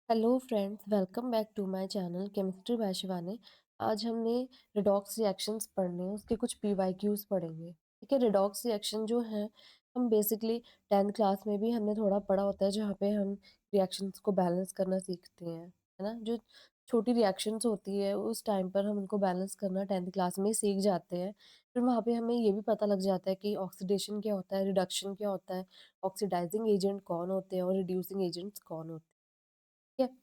Hello friends, welcome back to my channel chemistry by Shivani. आज हमने redox reactions पढ़ने हैं, उसके कुछ पीवाईक्यूज पढ़ेंगे। ठीक है, रिडॉक्स रिएक्शन जो है हम बेसिकली 10th क्लास में भी हमने थोड़ा पढ़ा होता है, जहाँ पे हम रिएक्शंस को बैलेंस करना सीखते हैं, है ना। जो छोटी रिएक्शंस होती है उस टाइम पर हम उनको बैलेंस करना 10th क्लास में ही सीख जाते हैं। फिर वहाँ पे हमें ये भी पता लग जाता है कि ऑक्सीडेशन क्या होता है, रिडक्शन क्या होता है, ऑक्सीडाइजिंग एजेंट कौन होते हैं और रिड्यूसिंग एजेंट्स कौन होते हैं। ठीक है,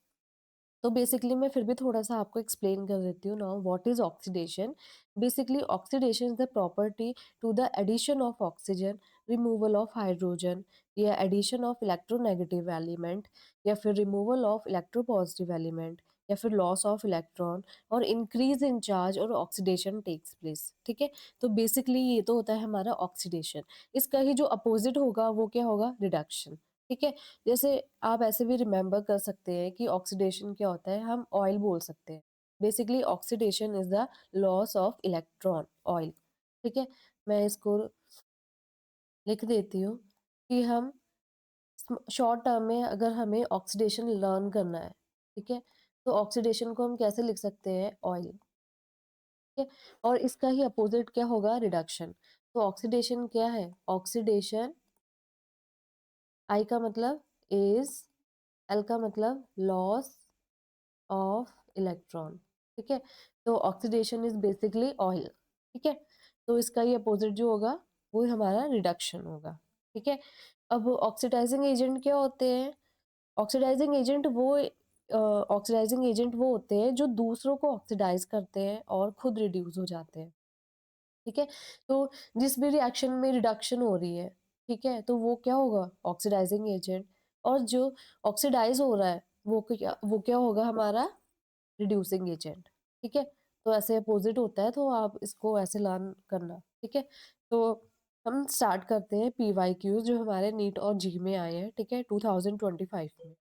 तो बेसिकली मैं फिर भी थोड़ा-सा आपको एक्सप्लेन कर देती हूँ now what is oxidation. Basically oxidation is the property to the addition of oxygen, removal of hydrogen या एडिशन ऑफ इलेक्ट्रोनेगेटिव एलिमेंट या फिर रिमूवल ऑफ इलेक्ट्रोपॉजिटिव एलिमेंट या फिर लॉस ऑफ इलेक्ट्रॉन और इंक्रीज इन चार्ज और oxidation takes place. ठीक है, तो बेसिकली ये तो होता है हमारा ऑक्सीडेशन। इसका ही जो अपोजिट होगा वो क्या होगा? रिडक्शन। ठीक है, जैसे आप ऐसे भी रिमेंबर कर सकते हैं कि ऑक्सीडेशन क्या होता है, हम ऑयल बोल सकते हैं। Basically oxidation is the loss of electron oil. ठीक है, मैं इसको लिख देती हूँ कि हम शॉर्ट टर्म में अगर हमें ऑक्सीडेशन लर्न करना है, ठीक है, तो ऑक्सीडेशन को हम कैसे लिख सकते हैं? ऑयल। ठीक है, और इसका ही अपोजिट क्या होगा? रिडक्शन। तो ऑक्सीडेशन क्या है? ऑक्सीडेशन, आई का मतलब इज, एल का मतलब लॉस ऑफ इलेक्ट्रॉन। ठीक है, तो ऑक्सीडेशन इज बेसिकली ऑयल। ठीक है, तो इसका ही अपोजिट जो होगा वो हमारा रिडक्शन होगा। ठीक है, अब ऑक्सीडाइजिंग एजेंट क्या होते हैं? ऑक्सीडाइजिंग एजेंट वो ऑक्सीडाइजिंग एजेंट वो होते हैं जो दूसरों को ऑक्सीडाइज करते हैं और खुद रिड्यूस हो जाते हैं। ठीक है, तो जिस भी रिएक्शन में रिडक्शन हो रही है, ठीक है, तो वो क्या होगा? Oxidizing agent. और जो ऑक्सीडाइज हो रहा है वो क्या होगा? हमारा रिड्यूसिंग एजेंट। ठीक है, तो ऐसे अपोजिट होता है, तो आप इसको ऐसे लर्न करना। ठीक है, तो हम स्टार्ट करते हैं पीवाईक्यूज जो हमारे नीट और जी में आए हैं। ठीक है, 2025 में।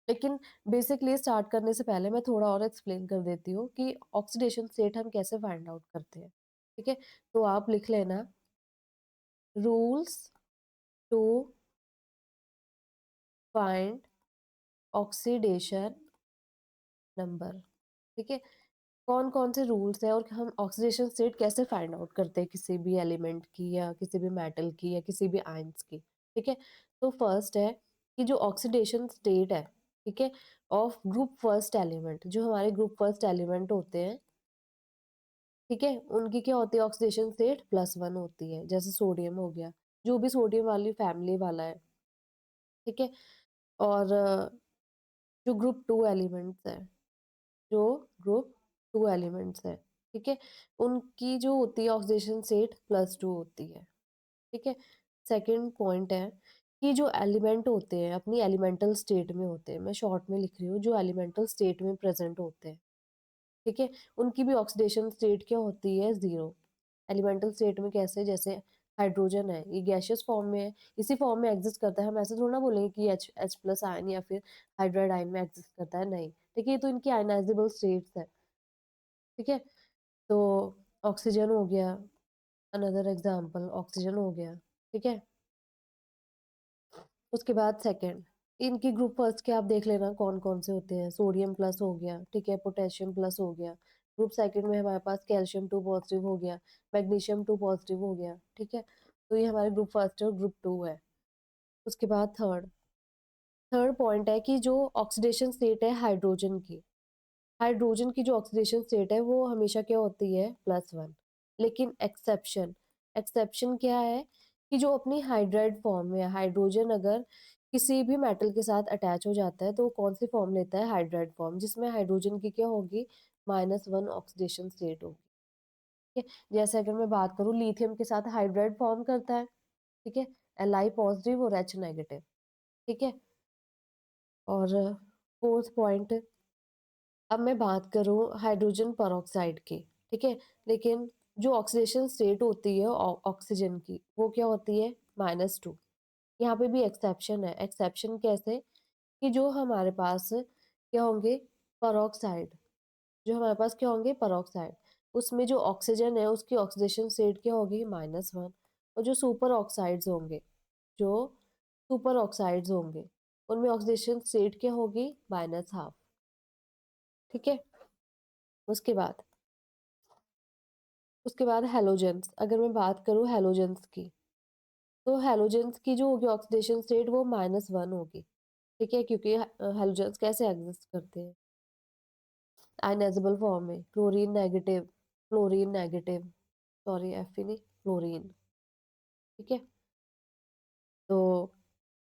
लेकिन बेसिकली स्टार्ट करने से पहले मैं थोड़ा और एक्सप्लेन कर देती हूँ कि ऑक्सीडेशन स्टेट हम कैसे फाइंड आउट करते हैं। ठीक है, तो आप लिख लेना rules to find oxidation number. ठीक है, कौन-कौन से रूल्स हैं और हम ऑक्सीडेशन स्टेट कैसे फाइंड आउट करते हैं किसी भी एलिमेंट की या किसी भी मेटल की या किसी भी आयंस की। ठीक है, तो फर्स्ट है कि जो ऑक्सीडेशन स्टेट है, ठीक है, ऑफ ग्रुप फर्स्ट एलिमेंट, जो हमारे ग्रुप फर्स्ट एलिमेंट होते हैं, ठीक है, उनकी क्या होती है? ऑक्सीडेशन स्टेट +1 होती है। जैसे सोडियम हो गया, जो भी सोडियम वाली फैमिली वाला है, ठीक है, और जो ग्रुप 2 एलिमेंट्स हैं, जो ग्रुप 2 एलिमेंट्स हैं, ठीक है, उनकी जो होती है ऑक्सीडेशन स्टेट +2 होती है। ठीक है, सेकंड पॉइंट है कि जो एलिमेंट होते हैं अपनी एलिमेंटल स्टेट में होते हैं, मैं शॉर्ट में लिख रही हूँ, जो एलिमेंटल स्टेट में प्रेजेंट होते हैं, ठीक है, उनकी भी ऑक्सीडेशन स्टेट क्या होती है? 0। एलिमेंटल स्टेट में कैसे? जैसे हाइड्रोजन है, ये गैसियस फॉर्म में है, इसी फॉर्म में एग्जिस्ट करता है। हम ऐसे थोड़ा ना बोलेंगे कि एच प्लस आयन या फिर हाइड्राइड आयन में एग्जिस्ट करता है, नहीं। ठीक है, ये तो इनकी आयनाइजेबल स्टेट्स है। ठीक है, तो ऑक्सीजन हो गया, अनदर एग्जांपल ऑक्सीजन हो गया। ठीक है, उसके बाद सेकंड, इनकी ग्रुप फर्स्ट के आप देख लेना कौन-कौन से होते हैं। सोडियम प्लस हो गया, ठीक है, पोटेशियम प्लस हो गया। ग्रुप सेकंड में हमारे पास कैल्शियम 2 पॉजिटिव हो गया, मैग्नीशियम 2 पॉजिटिव हो गया, ठीक है। तो ये हमारे ग्रुप फर्स्ट और ग्रुप 2 है। उसके बाद थर्ड, थर्ड पॉइंट है कि जो ऑक्सीडेशन स्टेट है हाइड्रोजन की, हाइड्रोजन की जो ऑक्सीडेशन स्टेट है वो हमेशा क्या होती है? +1। लेकिन एक्सेप्शन, एक्सेप्शन क्या है कि जो अपनी हाइड्राइड फॉर्म में है, हाइड्रोजन अगर किसी भी मेटल के साथ अटैच हो जाता है तो वो कौन सी फॉर्म लेता है? हाइड्राइड फॉर्म, जिसमें हाइड्रोजन की क्या होगी? -1 ऑक्सीडेशन स्टेट होगी। ठीक है, जैसे अगर मैं बात करूँ लिथियम के साथ हाइड्राइड फॉर्म करता है, ठीक है, Li पॉजिटिव और H नेगेटिव। ठीक है, और फोर्थ पॉइंट, अब मैं बात करूँ हाइड्रोजन पेरोक्साइड की, ठीक है, लेकिन जो ऑक्सीडेशन स्टेट होती है ऑक्सीजन की वो क्या होती है? -2। यहाँ पे भी एक्सेप्शन है। एक्सेप्शन कैसे? कि जो हमारे पास क्या होंगे? पेरोक्साइड, जो हमारे पास क्या होंगे? पेरोक्साइड, उसमें जो ऑक्सीजन है उसकी ऑक्सीडेशन स्टेट क्या होगी? -1। और जो सुपर ऑक्साइड्स होंगे, जो सुपर ऑक्साइड्स होंगे उनमें ऑक्सीडेशन स्टेट क्या होगी, -हाफ। ठीक है। उसके बाद हैलोजेंस, अगर मैं बात करूँ हैलोजेंस की, तो हैलोजेंस की जो होगी ऑक्सीडेशन स्टेट वो -1 होगी। ठीक है, क्योंकि हैलोजेंस कैसे एग्जिस्ट करते हैं, आयनाइजेबल फॉर्म में, क्लोरीन नेगेटिव, सॉरी एफ ही नहीं, फ्लोरीन। ठीक है। तो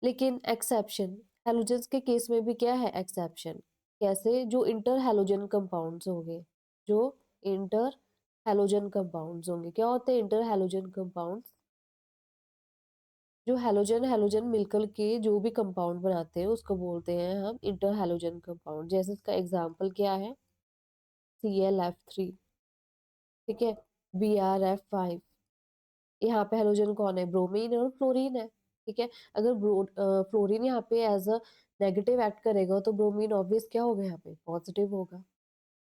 लेकिन एक्सेप्शन, हैलोजेंस के केस में भी क्या है एक्सेप्शन, कैसे, जो इंटर हैलोजन कंपाउंड्स होंगे, जो इंटर हैलोजन कंपाउंड्स होंगे, क्या होते हैं इंटर हैलोजन कंपाउंड्स, जो हैलोजन हैलोजन मिलकर के जो भी कंपाउंड बनाते हैं उसको बोलते हैं हम इंटर हैलोजन कंपाउंड। जैसे इसका एग्जांपल क्या है, ClF3। ठीक है, Br F5। यहाँ पे हैलोजन कौन है, ब्रोमीन और फ्लोरीन है। ठीक है, अगर फ्लोरीन यहाँ पे एज अ नेगेटिव एक्ट करेगा तो ब्रोमीन ऑब्वियस क्या होगा, यहाँ पे पॉजिटिव होगा।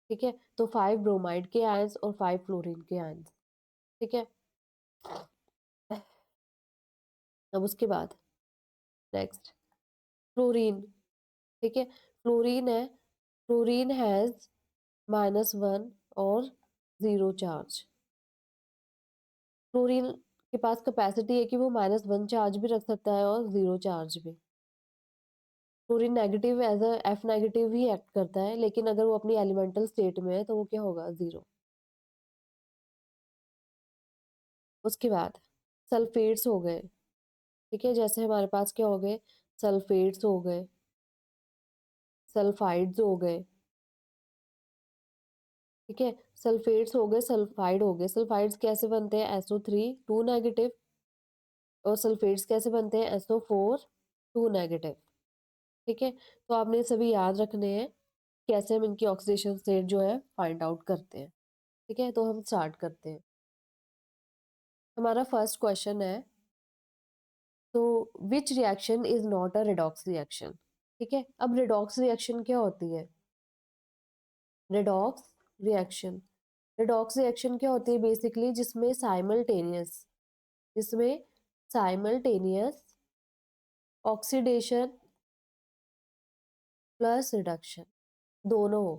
ठीक है, तो 5 ब्रोमाइड के आयंस और 5 फ्लोरीन के आयंस। ठीक है। अब उसके बाद नेक्स्ट फ्लोरीन। ठीक है, फ्लोरीन है, फ्लोरीन हैज -1 और 0 चार्ज। फ्लोरीन के पास कैपेसिटी है कि वो -1 चार्ज भी रख सकता है और 0 चार्ज भी। Fluorine negative as a F negative ही एक्ट करता है, लेकिन अगर वो अपनी एलिमेंटल स्टेट में है तो वो क्या होगा, 0। उसके बाद सल्फेट्स हो गए। ठीक है, जैसे हमारे पास क्या हो गए, सल्फेट्स हो गए, सल्फाइड्स हो गए। ठीक है, सल्फेट्स हो गए, सल्फाइड हो गए। सल्फाइड्स कैसे बनते हैं, SO3 2 नेगेटिव, और सल्फेट्स कैसे बनते हैं, SO4 2 नेगेटिव। ठीक है, तो आपने सभी याद रखने हैं कैसे हम इनकी ऑक्सीडेशन स्टेट जो है फाइंड आउट करते हैं। ठीक है, तो हम स्टार्ट करते हैं। हमारा फर्स्ट क्वेश्चन है, तो which reaction is not a redox reaction. ठीक है, अब रेडॉक्स रिएक्शन क्या होती है, रेडॉक्स रिएक्शन, रेडॉक्स रिएक्शन क्या होती है बेसिकली, जिसमें साइमल्टेनियस ऑक्सीडेशन प्लस रिडक्शन दोनों हो।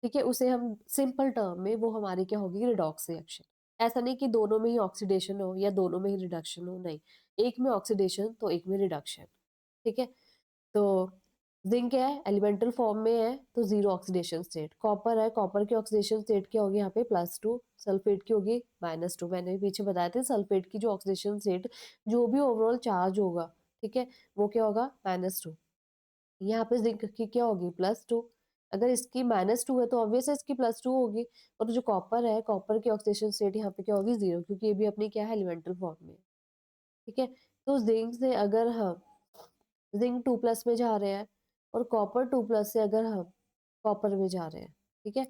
ठीक है, उसे हम सिंपल टर्म में वो हमारी क्या होगी, रिडॉक्स रिएक्शन। ऐसा नहीं कि दोनों में ही ऑक्सीडेशन हो या दोनों में ही रिडक्शन हो, नहीं, एक में ऑक्सीडेशन तो एक में रिडक्शन। ठीक है, तो जिंक है, एलिमेंटल फॉर्म में है तो 0 ऑक्सीडेशन स्टेट। कॉपर है, कॉपर की ऑक्सीडेशन स्टेट क्या होगी यहाँ पे, +2। सल्फेट की होगी -2। मैंने भी पीछे बताया था, सल्फेट की जो ऑक्सीडेशन स्टेट, जो भी ओवरऑल चार्ज होगा, ठीक है, वो क्या होगा, -2। यहाँ पे जिंक की क्या होगी, +2। अगर इसकी -2 है तो ऑब्वियस है इसकी +2 होगी। और जो कॉपर है, कॉपर की ऑक्सीडेशन स्टेट यहाँ पे क्या होगी, 0, क्योंकि ये भी अपनी क्या है, एलिमेंटल फॉर्म में है। ठीक है, तो जिंक से अगर हम जिंक 2+ में जा रहे हैं और कॉपर 2+ से अगर हम कॉपर में जा रहे हैं, ठीक है,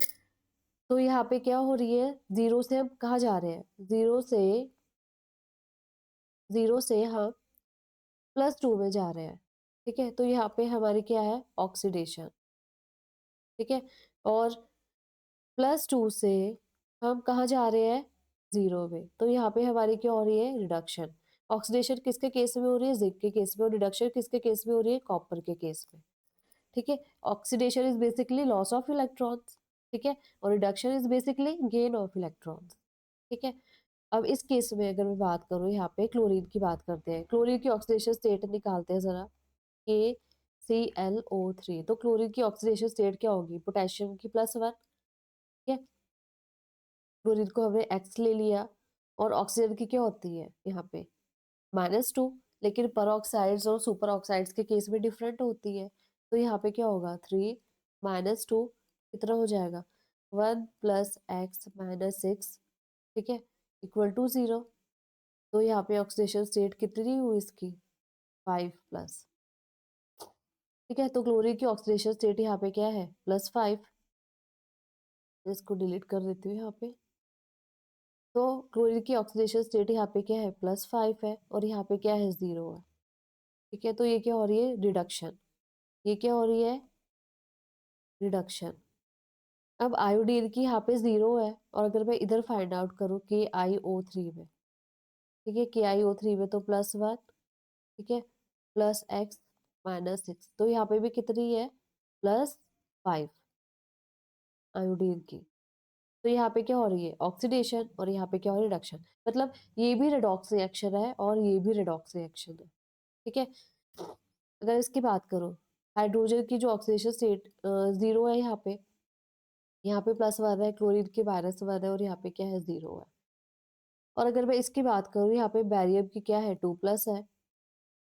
तो यहाँ पे क्या हो रही है, 0 से हम कहाँ जा रहे हैं, 0 से हम +2 में जा रहे हैं। ठीक है, तो यहाँ पे हमारी क्या है, ऑक्सीडेशन। ठीक है, और +2 से हम कहाँ जा रहे हैं, 0 में, तो यहाँ पे हमारी क्या हो रही है, रिडक्शन। ऑक्सीडेशन किसके केस में हो रही है, जिंक के केस में, और रिडक्शन किसके केस में हो रही है, कॉपर के केस में। ठीक है, oxidation is basically loss of electrons. ठीक है, और reduction is basically gain of electrons. ठीक है, अब इस केस में अगर मैं बात करूँ, यहाँ पे क्लोरीन की बात करते हैं, क्लोरीन की ऑक्सीडेशन स्टेट निकालते हैं जरा, KClO3। तो क्लोरीन की ऑक्सीडेशन स्टेट क्या होगी, पोटेशियम की +1। ठीक है, क्लोरीन को हमने X ले लिया, और ऑक्सीजन की क्या होती है यहाँ पे, -2। लेकिन पर ऑक्साइड्स और सुपर ऑक्साइड्स के केस में डिफरेंट होती है, तो यहाँ पे क्या होगा, 3 -2 कितना हो जाएगा, 1 + X - 6। ठीक है, =0। तो यहाँ पे ऑक्सीडेशन स्टेट कितनी हुई इसकी, 5+। ठीक है, तो क्लोरीन की ऑक्सीडेशन स्टेट यहाँ पे क्या है, +5। इसको डिलीट कर देती हूँ यहाँ पे। तो क्लोरीन की ऑक्सीडेशन स्टेट यहाँ पे क्या है, +5 है, और यहाँ पे क्या है, 0 है। ठीक है, तो ये क्या हो रही है, रिडक्शन। ये क्या हो रही है, रिडक्शन। अब आयोडीन की यहाँ पे 0 है, और अगर मैं इधर फाइंड आउट करूँ KiO3 में, ठीक है, KiO3 में तो +1। ठीक है, +X -6, तो यहाँ पे भी कितनी है? +5 आयोडीन की। तो यहाँ पे क्या हो रही है? ऑक्सीडेशन, और यहाँ पे क्या हो रही है? रिडक्शन। मतलब ये भी रेडॉक्स रिएक्शन है और ये भी रेडॉक्स रिएक्शन है, ठीक है? अगर इसकी बात करो, हाइड्रोजन की जो ऑक्सीडेशन स्टेट 0 है यहाँ पे +1 है, क्लोरीन की -1 है और यहाँ पे क्या है? 0 है। और अगर मैं इसकी बात करूँ, यहाँ पे बेरियम की क्या है? 2+ है,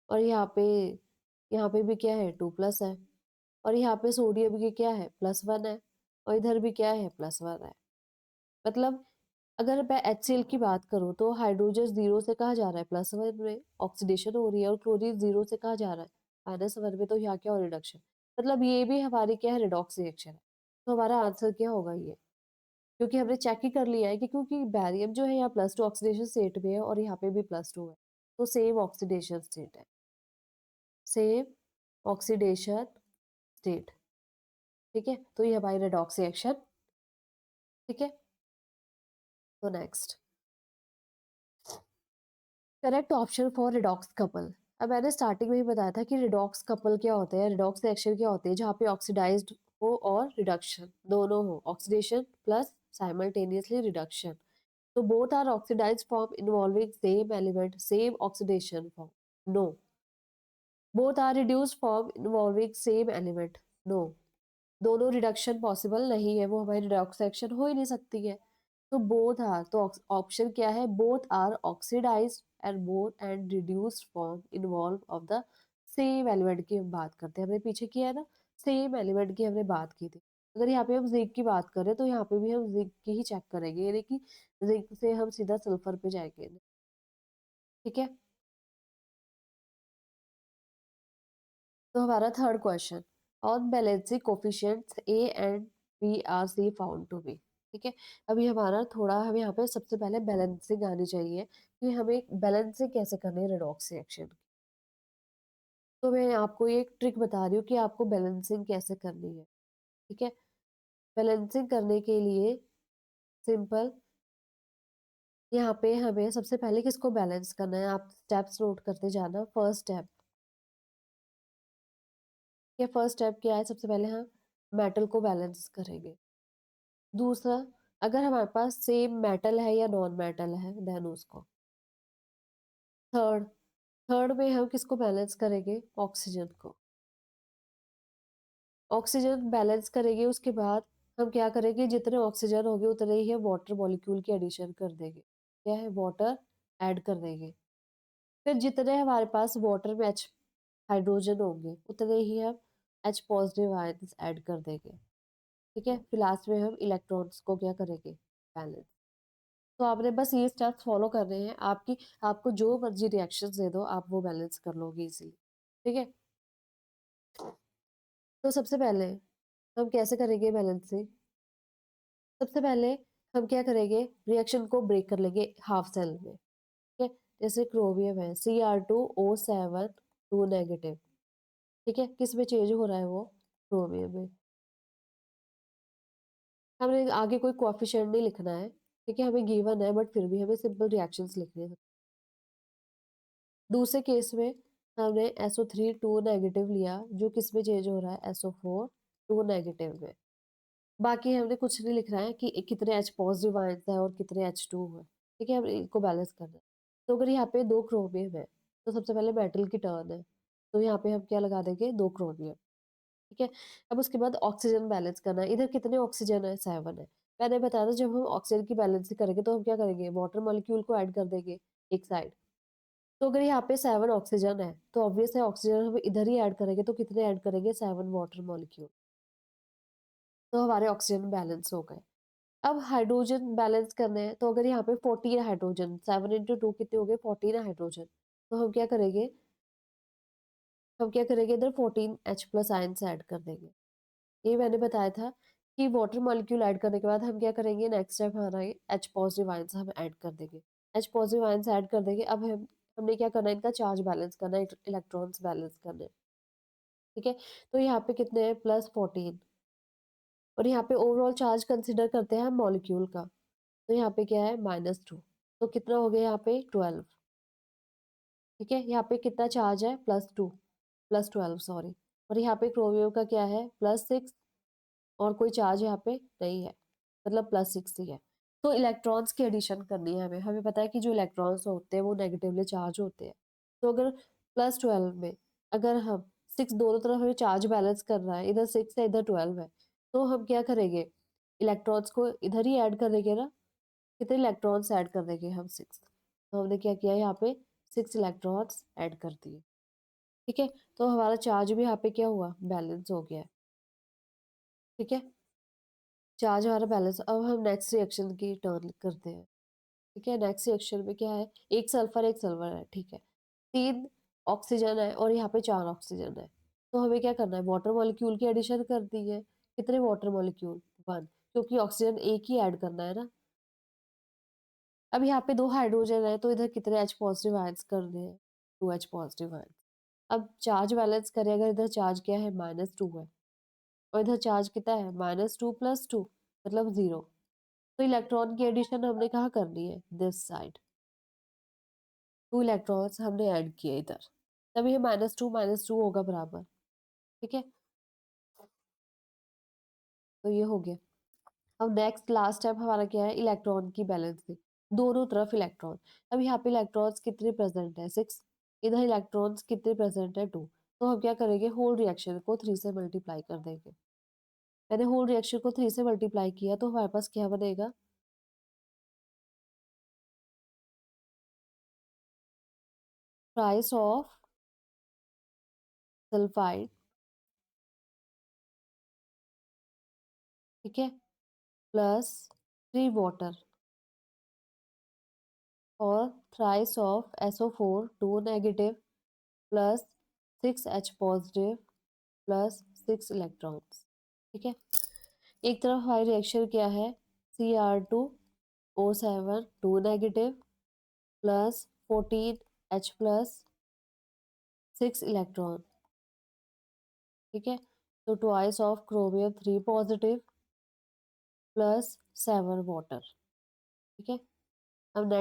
और यहाँ पे भी क्या है? 2+ है, और यहाँ पे सोडियम की क्या है? +1 है, और इधर भी क्या है? +1 है। मतलब अगर मैं HCl की बात करूँ, तो हाइड्रोजन 0 से कहाँ जा रहा है? +1 में, ऑक्सीडेशन हो रही है, और क्लोरीन 0 से कहाँ जा रहा है? -1 में, तो यहाँ क्या हो रहा है? रिडक्शन। मतलब ये भी हमारी क्या है? रिडॉक्स रिएक्शन है। तो हमारा आंसर क्या होगा ये? क्योंकि हमने चेक ही कर लिया है कि क्योंकि बैरियम जो है यहाँ +2 ऑक्सीडेशन स्टेट में है और यहाँ पे भी +2 है। तो सेम ऑक्सीडेशन स्टेट है। सेम ऑक्सीडेशन स्टेट, ठीक है? तो ये हमारी रेडॉक्स रिएक्शन, ठीक है? तो next, correct option for redox couple. अब मैंने स्टार्टिंग में ही बताया था कि रिडॉक्स कपल क्या होते हैं, रिडॉक्स रिएक्शन क्या होते हैं, जहाँ पे ऑक्सीडाइज्ड हो और रिडक्शन दोनों हो, oxidation plus simultaneously reduction. So both are oxidized form involving same element, same oxidation form. No. Both are reduced form involving same element. No. दोनों रिडक्शन पॉसिबल नहीं है, वो हमारी रिडॉक्स रिएक्शन हो ही नहीं सकती है। तो बोथ आर, तो ऑप्शन क्या है? Both are oxidized and both and reduced form involve of the same element की हम बात करते हैं। हमने पीछे किया है ना, सेम एलिमेंट की हमने बात की थी। अगर यहाँ पे हम जिंक की बात करें, तो यहाँ पे भी हम जिंक की ही चेक करेंगे, यानी कि जिंक से हम सीधा सल्फर पे जाएंगे, ठीक है? तो हमारा third question, on balancing coefficients A and B are C found to be, ठीक है? अभी हमारा थोड़ा, हमें यहाँ पे सबसे पहले बैलेंसिंग आनी चाहिए कि हमें बैलेंसिंग कैसे करनी है रिडॉक्स रिएक्शन की। तो मैं आपको ये एक ट्रिक बता रही हूँ कि आपको बैलेंसिंग कैसे करनी है, ठीक है? बैलेंसिंग करने के लिए सिंपल, यहाँ पे हमें सबसे पहले किसको बैलेंस करना है, आप स्टेप्स नोट करते जाना। फर्स्ट स्टेप, ये फर्स्ट स्टेप क्या है? सबसे पहले हम मेटल को बैलेंस करेंगे। दूसरा, अगर हमारे पास सेम मेटल है या नॉन मेटल है, देन उसको। थर्ड, थर्ड में हम किसको बैलेंस करेंगे? ऑक्सीजन को। ऑक्सीजन बैलेंस करेंगे, उसके बाद हम क्या करेंगे? जितने ऑक्सीजन होंगे उतने ही हम वाटर मॉलिक्यूल की एडिशन कर देंगे। क्या है? वाटर ऐड कर देंगे। फिर जितने हमारे पास वाटर में एच हाइड्रोजन होंगे उतने ही हम एच पॉजिटिव आयंस ऐड कर देंगे, ठीक है? फिर लास्ट में हम इलेक्ट्रॉन्स को क्या करेंगे? बैलेंस। तो आपने बस ये स्टेप्स फॉलो करने हैं, आपकी आपको जो मर्जी रिएक्शंस दे दो, आप वो बैलेंस कर लोगे इजीली, ठीक है? तो सबसे पहले हम कैसे करेंगे बैलेंसिंग? सबसे पहले हम क्या करेंगे? रिएक्शन को ब्रेक कर लेंगे हाफ सेल में, ठीक है? जैसे क्रोमियम है, Cr2O7 2 नेगेटिव, ठीक है? किस में चेंज हो रहा है वो? क्रोमियम में। हमें आगे कोई कोएफिशिएंट नहीं लिखना है, ठीक है? हमें गिवन है, बट फिर भी हमें सिंपल रिएक्शंस लिखने हैं। दूसरे केस में हमने SO3 2 नेगेटिव लिया, जो किस में चेंज हो रहा है? SO4 2 नेगेटिव में। बाकी हमने कुछ नहीं लिख रहा है कि कितने H पॉजिटिव आयंस है और कितने H2 है, ठीक है? हम इनको बैलेंस करना है। तो अगर यहाँ पे 2 क्रोमियम है, तो सबसे पहले मेटल की टर्न है, तो यहाँ पे हम क्या लगा देंगे? 2 क्रोमियम, ठीक है? अब उसके बाद ऑक्सीजन बैलेंस करना है। इधर कितने ऑक्सीजन है? 7 है। मैंने बताया था जब हम ऑक्सीजन की बैलेंसिंग करेंगे तो हम क्या करेंगे? वाटर मॉलिक्यूल को ऐड कर देंगे एक साइड। तो अगर यहाँ पे 7 ऑक्सीजन है, तो ऑब्वियस है ऑक्सीजन हम इधर ही ऐड करेंगे, तो कितने ऐड करेंगे? 7 वाटर मॉलिक्यूल। तो हमारे ऑक्सीजन बैलेंस हो गए। अब हाइड्रोजन बैलेंस करने हैं, तो अगर यहाँ पे 14 हाइड्रोजन, 7 इंटू 2 कितने हो गए? 14 हाइड्रोजन। तो हम क्या करेंगे? इधर 14 H प्लस आयंस ऐड कर देंगे। ये मैंने बताया था कि वाटर मॉलिक्यूल ऐड करने के बाद हम क्या करेंगे? नेक्स्ट स्टेप हमारा ये H पॉजिटिव आयंस हम ऐड कर देंगे। H पॉजिटिव आयंस ऐड कर देंगे। अब हमने क्या करना है? इनका चार्ज बैलेंस करना है, इलेक्ट्रॉन्स बैलेंस करने हैं, ठीक है? तो यहाँ पे कितने हैं? +14, और यहाँ पे ओवरऑल चार्ज कंसिडर करते हैं हम मॉलिक्यूल का, तो यहाँ पे क्या है? -2। तो कितना हो गया यहाँ पे? 12, ठीक है? यहाँ पे कितना चार्ज है? +2। +12 सॉरी, और यहाँ पे क्रोमियम का क्या है +6 और कोई चार्ज यहाँ पे नहीं है, मतलब +6 ही है। तो इलेक्ट्रॉन्स की एडिशन करनी है हमें। हमें पता है कि जो इलेक्ट्रॉन्स होते हैं वो नेगेटिवली चार्ज होते हैं। तो अगर +12 में अगर हम 6 दोनों तरफ हमें चार्ज बैलेंस करना है, इधर 6 है, इधर 12 है, तो हम क्या करेंगे? इलेक्ट्रॉन्स को इधर ही ऐड कर देंगे ना? कितने इलेक्ट्रॉन्स ऐड कर देंगे हम? 6। तो हमने क्या किया यहाँ पे 6 इलेक्ट्रॉन्स ऐड कर दिए। ठीक है? तो हमारा चार्ज भी यहाँ पे क्या हुआ? बैलेंस हो गया है। ठीक है? चार्ज हमारा बैलेंस। अब हम नेक्स्ट रिएक्शन की टर्न करते हैं। ठीक है? नेक्स्ट रिएक्शन में क्या है? एक सल्फर है। ठीक है? 3 ऑक्सीजन है और यहाँ पे 4 ऑक्सीजन है। तो हमें क्या करना है? वाटर मॉलिक्यूल की एडिशन कर दी है। कितने वाटर मॉलिक्यूल? 1, क्योंकि ऑक्सीजन एक ही ऐड करना है ना। अब यहाँ पे 2 हाइड्रोजन है तो इधर कितने H पॉजिटिव आयंस करने हैं? 2 H पॉजिटिव आयंस। अब चार्ज बैलेंस करें, अगर इधर चार्ज क्या है? -2 है और इधर चार्ज कितना है? -2 + 2 मतलब 0। तो इलेक्ट्रॉन की एडिशन हमने कहाँ करनी है? This side. 2 इलेक्ट्रॉन्स हमने ऐड किए इधर, तब ये -2 होगा बराबर। ठीक है? तो ये हो गया। अब नेक्स्ट लास्ट स्टेप हमारा क्या है? इलेक्ट्रॉन की बैलेंसिंग। दोनों तरफ इलेक्ट्रॉन। अब यहाँ पे इलेक्ट्रॉन्स कितने प्रेजेंट है? 6। इधर इलेक्ट्रॉन्स कितने प्रेजेंट है? 2। तो हम क्या करेंगे? होल रिएक्शन को 3 से मल्टीप्लाई कर देंगे। मैंने होल रिएक्शन को 3 से मल्टीप्लाई किया तो हमारे पास क्या बनेगा? Price of sulphide. ठीक है? प्लस 3 वाटर और thrice of SO4 2 negative plus 6H positive plus 6 electrons. ठीक है? एक तरफ हमारी रिएक्शन क्या है? Cr2O7 2 negative plus 14H plus 6 electron. ठीक है? तो twice of chromium 3 positive plus 7 water. ठीक है? अब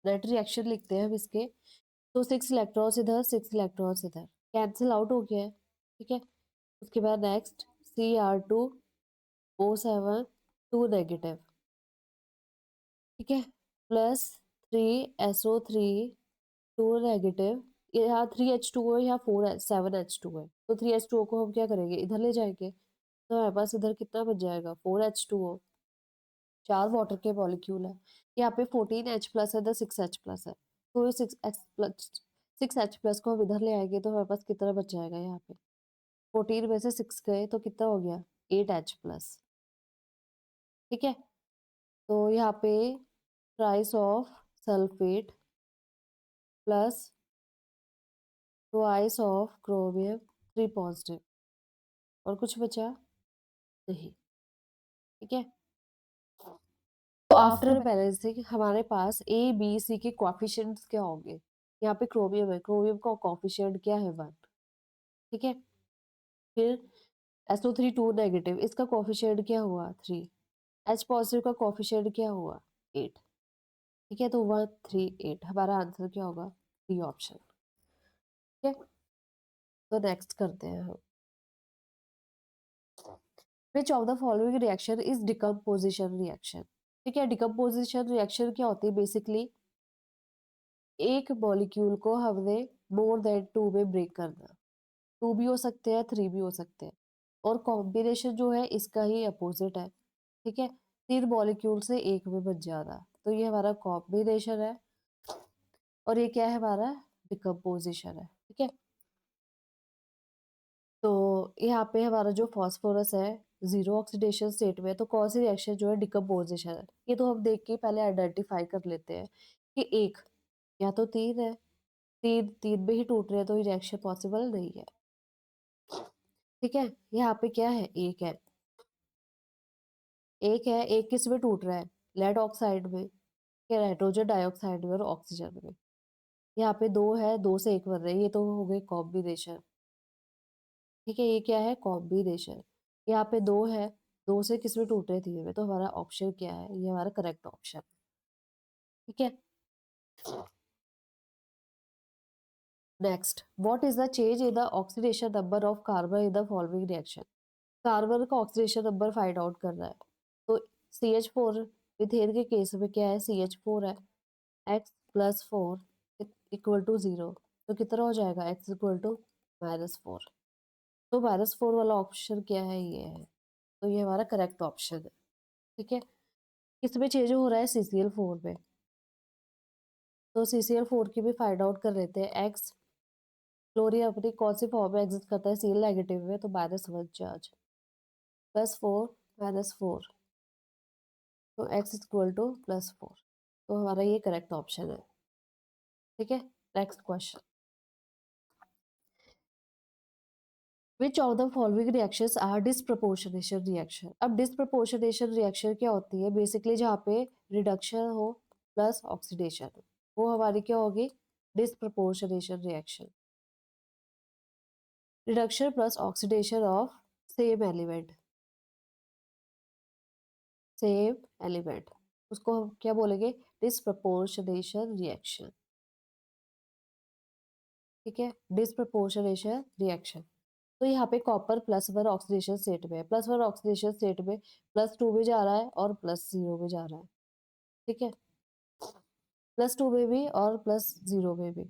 नेट रिएक्शन लिखते हैं हम इसके। तो 6 इलेक्ट्रॉन्स इधर 6 इलेक्ट्रॉन्स इधर कैंसिल आउट हो गया है। ठीक है? उसके बाद नेक्स्ट Cr2O7 2 नेगेटिव। ठीक है? Plus 3SO3 2 negative. यहाँ 3H2 है, यहाँ 7H2 है। तो 3H2O को हम क्या करेंगे? इधर ले जाएंगे। तो हमारे पास इधर कितना बच जाएगा? 4H2O। 4 वाटर के मॉलिक्यूल है। यहाँ पे 14H प्लस है, इधर 6H प्लस है। तो ये 6H प्लस को हम इधर ले आएंगे तो हमारे पास कितना बच जाएगा? यहाँ पे 14 में से 6 गए तो कितना हो गया? 8H plus. ठीक है? तो यहाँ पे price of sulphate plus twice of chromium 3 positive और कुछ बचा नहीं। ठीक है? तो आफ्टर बैलेंसिंग हमारे पास ए बी सी के कोएफिशिएंट्स क्या होंगे? यहाँ पे क्रोमियम है, क्रोमियम का कोएफिशिएंट क्या है? 1। ठीक है? फिर SO3 2 नेगेटिव, इसका कोएफिशिएंट क्या हुआ? 3। H पॉजिटिव का कोएफिशिएंट क्या हुआ? 8। ठीक है? तो 1 3 8 हमारा आंसर क्या होगा? D option. ठीक है? तो नेक्स्ट करते हैं हम। Which of the following reaction is decomposition reaction? ठीक है? डिकम्पोजिशन रिएक्शन क्या होती है? बेसिकली एक मॉलिक्यूल को हमने मोर देन 2 में ब्रेक करना। 2 भी हो सकते हैं, 3 भी हो सकते हैं और कॉम्बिनेशन जो है इसका ही अपोजिट है। ठीक है? 3 मॉलिक्यूल से एक में बच जाना, तो ये हमारा कॉम्बिनेशन है और ये क्या है? हमारा डिकम्पोजिशन है। ठीक है? तो यहाँ पे हमारा जो फास्फोरस है जीरो ऑक्सीडेशन स्टेट में, तो कौन सी रिएक्शन जो है डिकम्पोजिशन है? ये तो हम देख के पहले आइडेंटिफाई कर लेते हैं कि एक या तो 3 है, 3 में ही टूट रहे हैं तो ये रिएक्शन पॉसिबल नहीं है। ठीक है? यहाँ पे क्या है? एक है। एक है, एक किस में टूट रहा है? लेड ऑक्साइड में, या नाइट्रोजन डाइऑक्साइड में और ऑक्सीजन में। यहाँ पे 2 है, 2 से 1 बन रहे हैं, ये तो हो गई कॉम्बिनेशन। ठीक है? ये क्या है? कॉम्बिनेशन। यहाँ पे 2 है, 2 से किस में टूट रहे? 3 में। तो हमारा ऑप्शन क्या है? ये हमारा करेक्ट ऑप्शन। ठीक है? Next, what is the change in the oxidation number of carbon in the following reaction. Carbon का ऑक्सीडेशन नंबर फाइंड आउट करना है। तो CH4 मिथेन के केस में क्या है, CH4 है, x प्लस 4 इक्वल टू 0, तो कितना हो जाएगा, x इक्वल टू -4। तो -4 वाला ऑप्शन क्या है, ये है, तो ये हमारा करेक्ट ऑप्शन है। ठीक है, किसमें चेंज हो रहा है, CCl4 में। तो CCl4 की भी फाइंड आउट कर लेते हैं। x क्लोरीन अपनी कौन सी फॉर्म में एग्जिस्ट करता है, Cl नेगेटिव में, तो -1 चार्ज, +4 -4, तो x इक्वल टू +4, तो हमारा ये करेक्ट ऑप्शन है। ठीक है, next question, which of the following reactions are disproportionation reaction. अब डिस्प्रपोर्शनेशन रिएक्शन क्या होती है, बेसिकली जहाँ पे रिडक्शन हो प्लस ऑक्सीडेशन, वो हमारी क्या होगी, disproportionation reaction. Reduction plus oxidation of same element, same element, उसको हम क्या बोलेंगे, डिस्प्रपोर्शनेशन रिएक्शन। ठीक है, डिस्प्रपोर्शनेशन रिएक्शन। तो यहाँ पे कॉपर +1 ऑक्सीडेशन स्टेट में है, +1 ऑक्सीडेशन स्टेट में +2 में जा रहा है और +0 में जा रहा है। ठीक है, +2 में भी और +0 में भी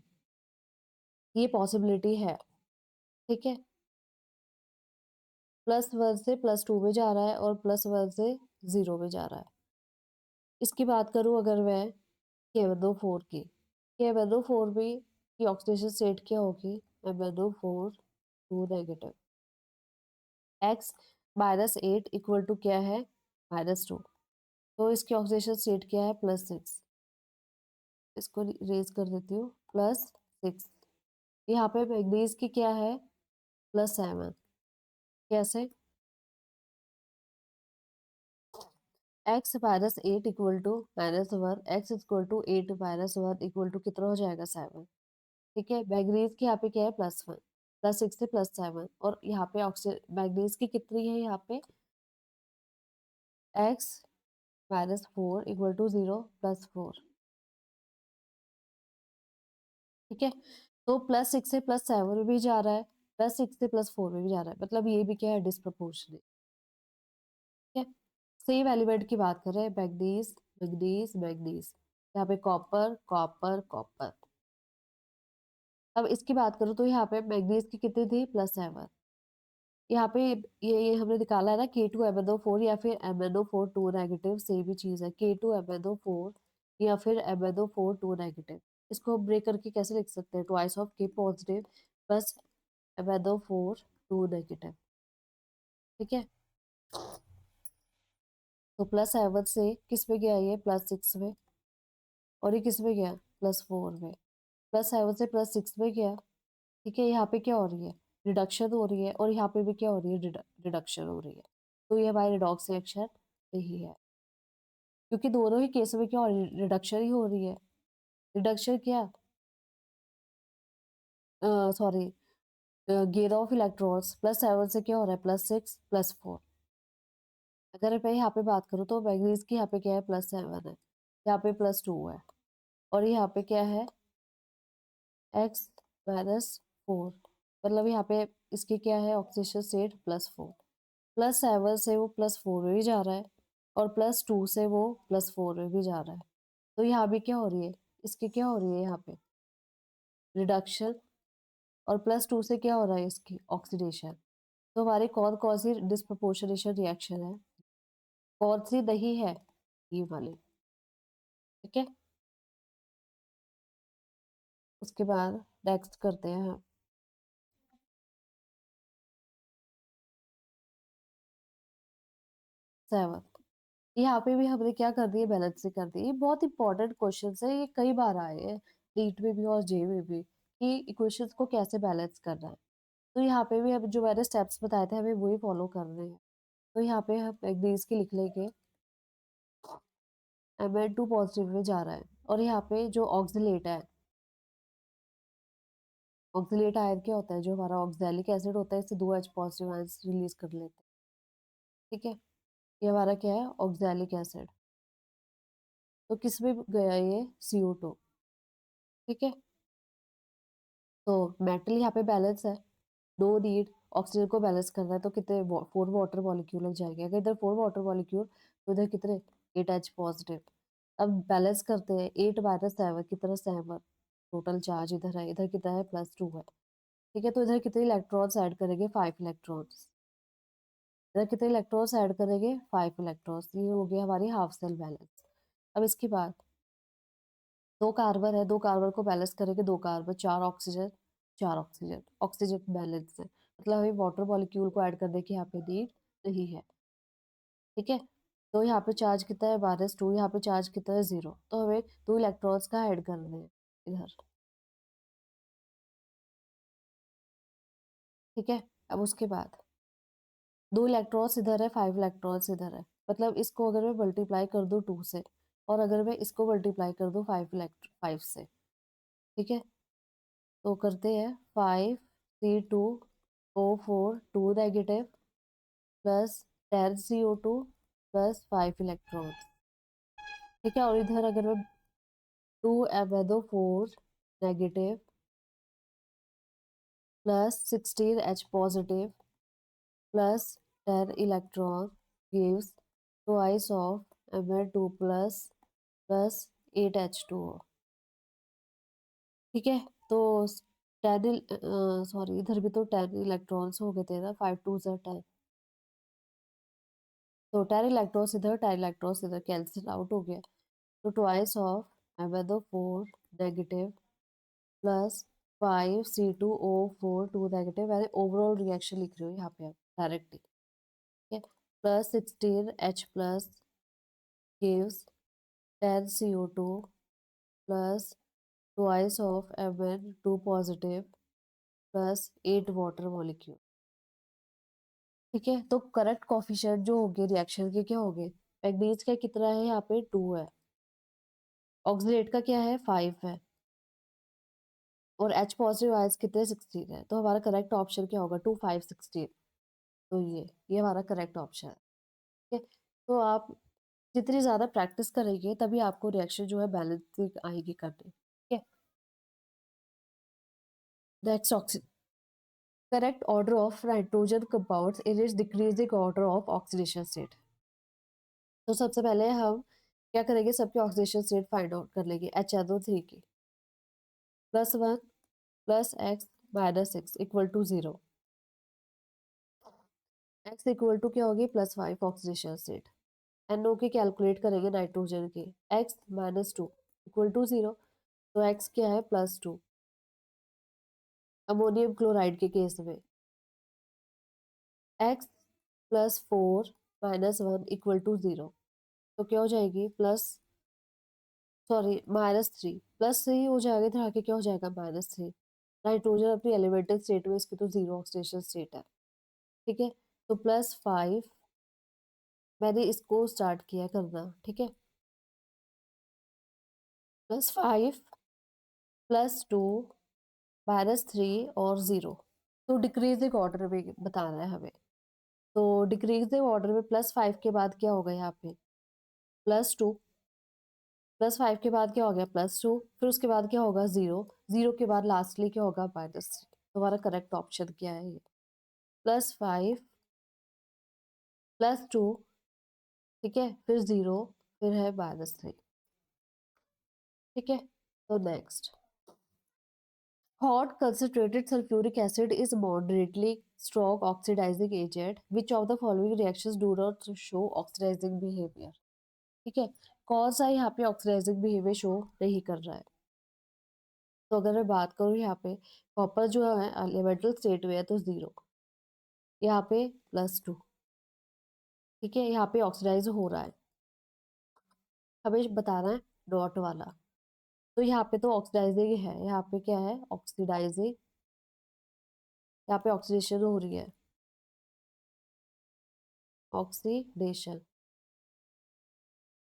ये पॉसिबिलिटी है। ठीक है, +1 से +2 में जा रहा है और +1 से 0 में जा रहा है। इसकी बात करूं अगर मैं KMnO4 की, KMnO4 भी की ऑक्सीडेशन स्टेट क्या होगी, MnO4 2 negative, x -8 equal to क्या है, -2, तो इसकी ऑक्सीडेशन स्टेट क्या है, +6। इसको रेज कर देती हूँ, +6। यहाँ पे मैग्नीज की क्या है, +7। कैसे, x -8 equal to -1, x equal to 8 -1 equal to कितना हो जाएगा, 7। ठीक है, मैग्नीज की यहाँ पे क्या है, +1, +6 से +7, और यहाँ पे ऑक्सी मैग्नीज की कितनी है, यहाँ पे x -4 इक्वल टू 0 +4। ठीक है, तो +6 से +7 में भी जा रहा है, +6 से +4 में भी जा रहा है, मतलब ये भी क्या है, डिस्प्रपोर्शनेट। ठीक है, सेम एलिमेंट की बात करें, मैग्नीज मैग्नीज मैग्नीज, यहाँ पे कॉपर कॉपर कॉपर। अब इसकी बात करूँ तो यहाँ पे मैग्नीज की कितनी थी, +7। यहाँ पे ये हमने निकाला है ना, K2MnO4 या फिर MnO4 2 नेगेटिव, सेम ही चीज है, K2MnO4 या फिर MnO4 2 नेगेटिव। इसको ब्रेक करके कैसे लिख सकते हैं, twice of K positive plus MnO4 2 negative. ठीक है, तो +7 से किस में गया, ये +6 में, और ये किस में गया, +4 में, +7 से +6 में गया। ठीक है, यहाँ पे क्या हो रही है, रिडक्शन हो रही है, और यहाँ पे भी क्या हो रही है, रिडक्शन हो रही है। तो ये हमारी रिडॉक्स रिएक्शन यही है, क्योंकि दोनों ही केस में क्या हो रही है, रिडक्शन ही हो रही है। रिडक्शन क्या, सॉरी, गेन ऑफ इलेक्ट्रॉन्स, +7 से क्या हो रहा है, +6 +4। अगर मैं यहाँ पे बात करूँ तो मैग्नीज की यहाँ पे क्या है, +7 है, यहाँ पे +2 है, और यहाँ पे क्या है, x -4, मतलब यहाँ पे इसकी क्या है, ऑक्सीडेशन स्टेट +4। +7 से वो +4 में भी जा रहा है, और +2 से वो +4 में भी जा रहा है। तो यहाँ भी क्या हो रही है, इसकी क्या हो रही है, यहाँ पे रिडक्शन, और +2 से क्या हो रहा है, इसकी ऑक्सीडेशन। तो हमारी कौन कौन सी डिस्प्रपोर्शनेशन रिएक्शन है, कौन सी नहीं है, ये वाली। ठीक है, उसके बाद नेक्स्ट करते हैं हम 7। यहाँ पे भी हमने क्या कर दिया, बैलेंस से कर दिया। ये बहुत इंपॉर्टेंट क्वेश्चन है, ये कई बार आए हैं नीट में भी और जे में भी, कि इक्वेशंस को कैसे बैलेंस करना है। तो यहाँ पे भी अब जो मैंने स्टेप्स बताए थे, हमें वही फॉलो करने हैं। तो यहाँ पे हम मैग्नीज की लिख लेंगे, Mn2 पॉजिटिव में जा रहा है, और यहाँ पे जो ऑक्सिलेट है, ऑक्सिलेट आयन क्या होता है, जो हमारा ऑक्सैलिक एसिड होता है, इससे 2 H पॉजिटिव आयंस रिलीज कर लेते हैं। ठीक है, ये हमारा क्या है, ऑक्सैलिक एसिड, तो किस में गया, ये CO2। ठीक है, तो मेटल यहाँ पे बैलेंस है, नो नीड ऑक्सीजन को बैलेंस करना है, तो कितने 4 वाटर मॉलिक्यूल लग जाएंगे। अगर इधर 4 वाटर मॉलिक्यूल तो इधर कितने 8 एच पॉजिटिव। अब बैलेंस करते हैं, 8 माइनस 7 कितना 7, टोटल चार्ज इधर है, इधर कितना है +2 है। ठीक है, तो इधर कितने इलेक्ट्रॉन्स ऐड करेंगे 5 इलेक्ट्रॉन्स। इधर कितने इलेक्ट्रॉन्स ऐड करेंगे 5 इलेक्ट्रॉन्स। ये हो गया हमारी हाफ सेल बैलेंस। अब इसके बाद 2 कार्बन है, 2 कार्बन को बैलेंस करेंगे, 2 carbon 4 oxygen 4 oxygen, oxygen balance है, मतलब हमें वाटर मॉलिक्यूल को ऐड करने की यहाँ पे नीड नहीं है। ठीक है, तो यहाँ पे चार्ज कितना है -2, यहाँ पे चार्ज कितना है 0, तो हमें 2 इलेक्ट्रॉन्स का ऐड करने हैं इधर। ठीक है, अब उसके बाद 2 इलेक्ट्रॉन्स इधर है, 5 इलेक्ट्रॉन्स इधर है, मतलब इसको अगर मैं मल्टीप्लाई कर दूं 2 से, और अगर मैं इसको मल्टीप्लाई कर दूं 5 से। ठीक है, तो करते हैं 5 C2O4 2 negative plus 10 CO2 plus 5 electrons. ठीक है, और इधर अगर मैं 2 MnO4 negative plus 16 H positive plus 10 electron gives twice of Mn2 plus plus 8H2O। ठीक है, तो 10 सॉरी इधर भी तो 10 इलेक्ट्रॉन्स हो गए थे ना, 5 2 10, तो 10 इलेक्ट्रॉन्स इधर 10 इलेक्ट्रॉन्स इधर कैंसिल आउट हो गया, तो twice of MnO4 negative plus 5 C2O4 2 negative, मैंने ओवरऑल रिएक्शन लिख रही हूँ यहाँ पे डायरेक्टली। ठीक है, plus 16H plus gives 10 CO2 plus twice of Mn2 positive plus 8 water molecule. ठीक है, तो करेक्ट कोफिशिएंट जो होंगे रिएक्शन के क्या होंगे, मैग्नीज का कितना है यहाँ पे 2 है, ऑक्सीडेट का क्या है 5 है, और H पॉजिटिव आयंस कितने 16 है, तो हमारा करेक्ट ऑप्शन क्या होगा 2 5 16। तो ये हमारा करेक्ट ऑप्शन है। ठीक है, तो आप जितनी ज़्यादा प्रैक्टिस करेंगे तभी आपको रिएक्शन जो है बैलेंसिंग आएगी करने। ठीक है, next oxygen, correct order of nitrogen compounds in its decreasing order of oxidation state. तो सबसे पहले हम क्या करेंगे, सबके ऑक्सीडेशन स्टेट फाइंड आउट कर लेंगे। HNO3 की +1 plus x -6 equal to 0, x equal to क्या होगी +5 ऑक्सीडेशन स्टेट। NO की कैलकुलेट करेंगे नाइट्रोजन की, x -2 इक्वल टू 0, तो x क्या है +2। अमोनियम क्लोराइड के केस में x +4 -1 इक्वल टू 0, तो क्या हो जाएगी -3 +3 हो जाएगा, इधर आके क्या हो जाएगा -3। नाइट्रोजन अपनी एलिमेंटल स्टेट में, इसकी तो 0 ऑक्सीडेशन स्टेट है। ठीक है, तो +5 मैंने इसको स्टार्ट किया करना। ठीक है, +5 +2 -3 और 0, तो डिक्रीजिंग ऑर्डर में बताना है हमें। तो डिक्रीजिंग ऑर्डर में +5 के बाद क्या होगा यहाँ पे +2, +5 के बाद क्या हो गया +2, फिर उसके बाद क्या होगा 0, 0 के बाद लास्टली क्या होगा -3। तुम्हारा करेक्ट ऑप्शन क्या है ये +5 +2। ठीक है, फिर 0, फिर है -3। ठीक है, तो next, hot concentrated sulfuric acid is moderately strong oxidizing agent. Which of the following reactions do not show oxidizing behavior? ठीक है, कौन सा यहाँ पे ऑक्सीडाइजिंग बिहेवियर शो नहीं कर रहा है। तो अगर मैं बात करूँ यहाँ पे कॉपर जो है एलिमेंटल स्टेट में है तो 0, यहाँ पे +2। ठीक है, यहाँ पे ऑक्सीडाइज हो रहा है, हमें बताना है डॉट वाला। तो यहाँ पे तो ऑक्सीडाइजिंग है, यहाँ पे क्या है ऑक्सीडाइजिंग, यहाँ पे ऑक्सीडेशन हो रही है, ऑक्सीडेशन।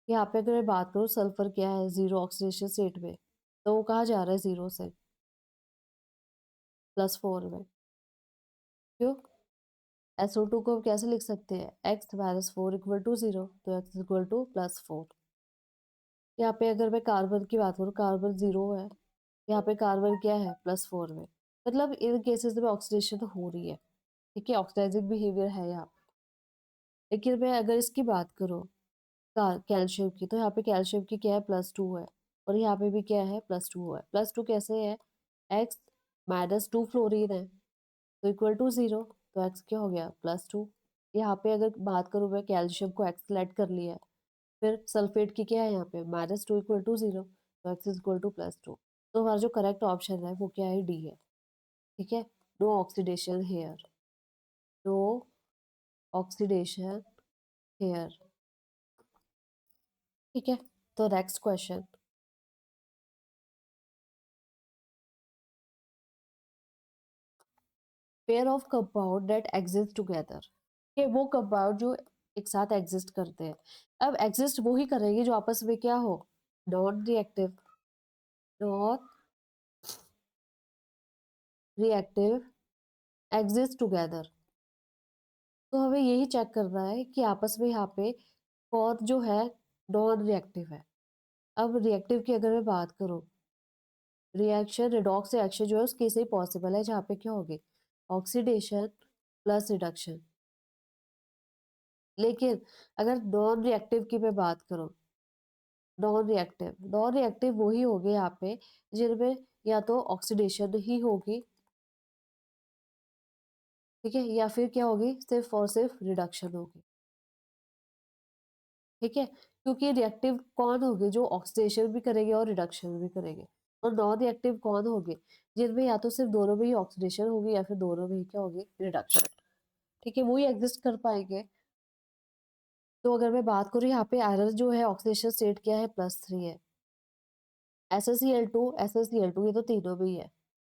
यहाँ पे अगर मैं बात करूँ सल्फर क्या है 0 ऑक्सीडेशन स्टेट में, तो वो कहाँ जा रहा है 0 से +4 में। क्यों, SO2 को हम कैसे लिख सकते हैं x -4 इक्वल टू 0, तो x इक्वल टू +4। यहाँ पे अगर मैं कार्बन की बात करूँ, कार्बन 0 है, यहाँ पे कार्बन क्या है +4 में, मतलब इन केसेस में ऑक्सीडेशन हो रही है, ठीक है, ऑक्सीडाइजिंग बिहेवियर है यहाँ पे। लेकिन मैं अगर इसकी बात करूँ कैल्शियम की, तो यहाँ पे कैल्शियम की क्या है, +2 है, और यहाँ पे भी क्या है, +2 है। +2 कैसे है, एक्स -2 फ्लोरीन है, तो इक्वल टू 0, तो एक्स क्या हो गया, +2। यहाँ पे अगर बात करूँ मैं, कैल्शियम को एक्स सेलेक्ट कर लिया है, फिर सल्फेट की क्या है यहाँ पे, -2 इक्वल टू 0, तो एक्स इज इक्वल टू +2। तो हमारा जो करेक्ट ऑप्शन है वो क्या है, डी है, ठीक है। No oxidation here, no oxidation here, ठीक है। तो next question, pair of compound that exist together, ये वो कंपाउंड जो एक साथ एग्जिस्ट करते हैं। अब एग्जिस्ट वो ही करेंगे जो आपस में क्या हो, non reactive, non reactive exist together. तो हमें यही चेक करना है कि आपस में यहाँ पे कौन जो है नॉन रिएक्टिव है। अब रिएक्टिव की अगर मैं बात करूँ, रिएक्शन रिडॉक्स रिएक्शन जो है उसके से ही पॉसिबल है जहाँ पे क्या होगी, ऑक्सीडेशन प्लस रिडक्शन। लेकिन अगर नॉन रिएक्टिव की मैं बात करूँ, नॉन रिएक्टिव वही होंगे यहाँ पे जिनमें या तो ऑक्सीडेशन ही होगी, ठीक है, या फिर क्या होगी, सिर्फ और सिर्फ रिडक्शन होगी, ठीक है। क्योंकि रिएक्टिव कौन होंगे जो ऑक्सीडेशन भी करेंगे और रिडक्शन भी करेंगे, और नॉन रिएक्टिव कौन होंगे जिनमें या तो सिर्फ दोनों में ही ऑक्सीडेशन होगी या फिर दोनों में ही क्या होगी, रिडक्शन, ठीक है, वही एग्जिस्ट कर पाएंगे। तो अगर मैं बात करूँ यहाँ पे आयरन जो है ऑक्सीडेशन स्टेट क्या है, +3 है। SnCl2 ये तो तीनों में ही है,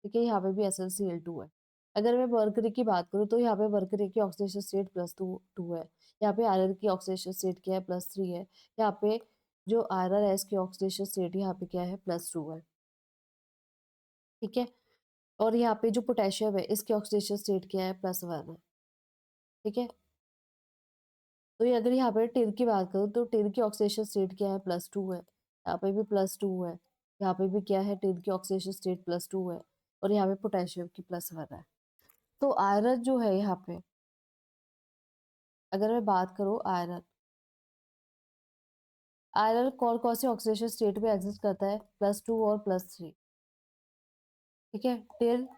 ठीक है, यहाँ पे भी SnCl2 है। अगर मैं मरकरी की बात करूँ तो यहाँ पे मरकरी की ऑक्सीडेशन स्टेट +2 है। यहाँ पे आयरन की ऑक्सीडेशन स्टेट क्या है, +3 है। यहाँ पे जो आयरन है इसकी ऑक्सीडेशन स्टेट यहाँ पे क्या है, +2 है, ठीक है। और यहाँ पे जो पोटेशियम है इसकी ऑक्सीडेशन स्टेट क्या है, +1 है, ठीक है। तो ये अगर यहाँ पे टिन की बात करूँ तो टिन की ऑक्सीडेशन स्टेट क्या है, +2 है। यहाँ पे भी +2 है। यहाँ पे भी क्या है, टिन की ऑक्सीडेशन स्टेट +2 है, और यहाँ पे पोटेशियम की +1 है। तो आयरन जो है यहाँ पे, अगर मैं बात करूँ आयरन, आयरन कौन कौन से ऑक्सीडेशन स्टेट में एग्जिस्ट करता है, +2 और +3, ठीक है, टिन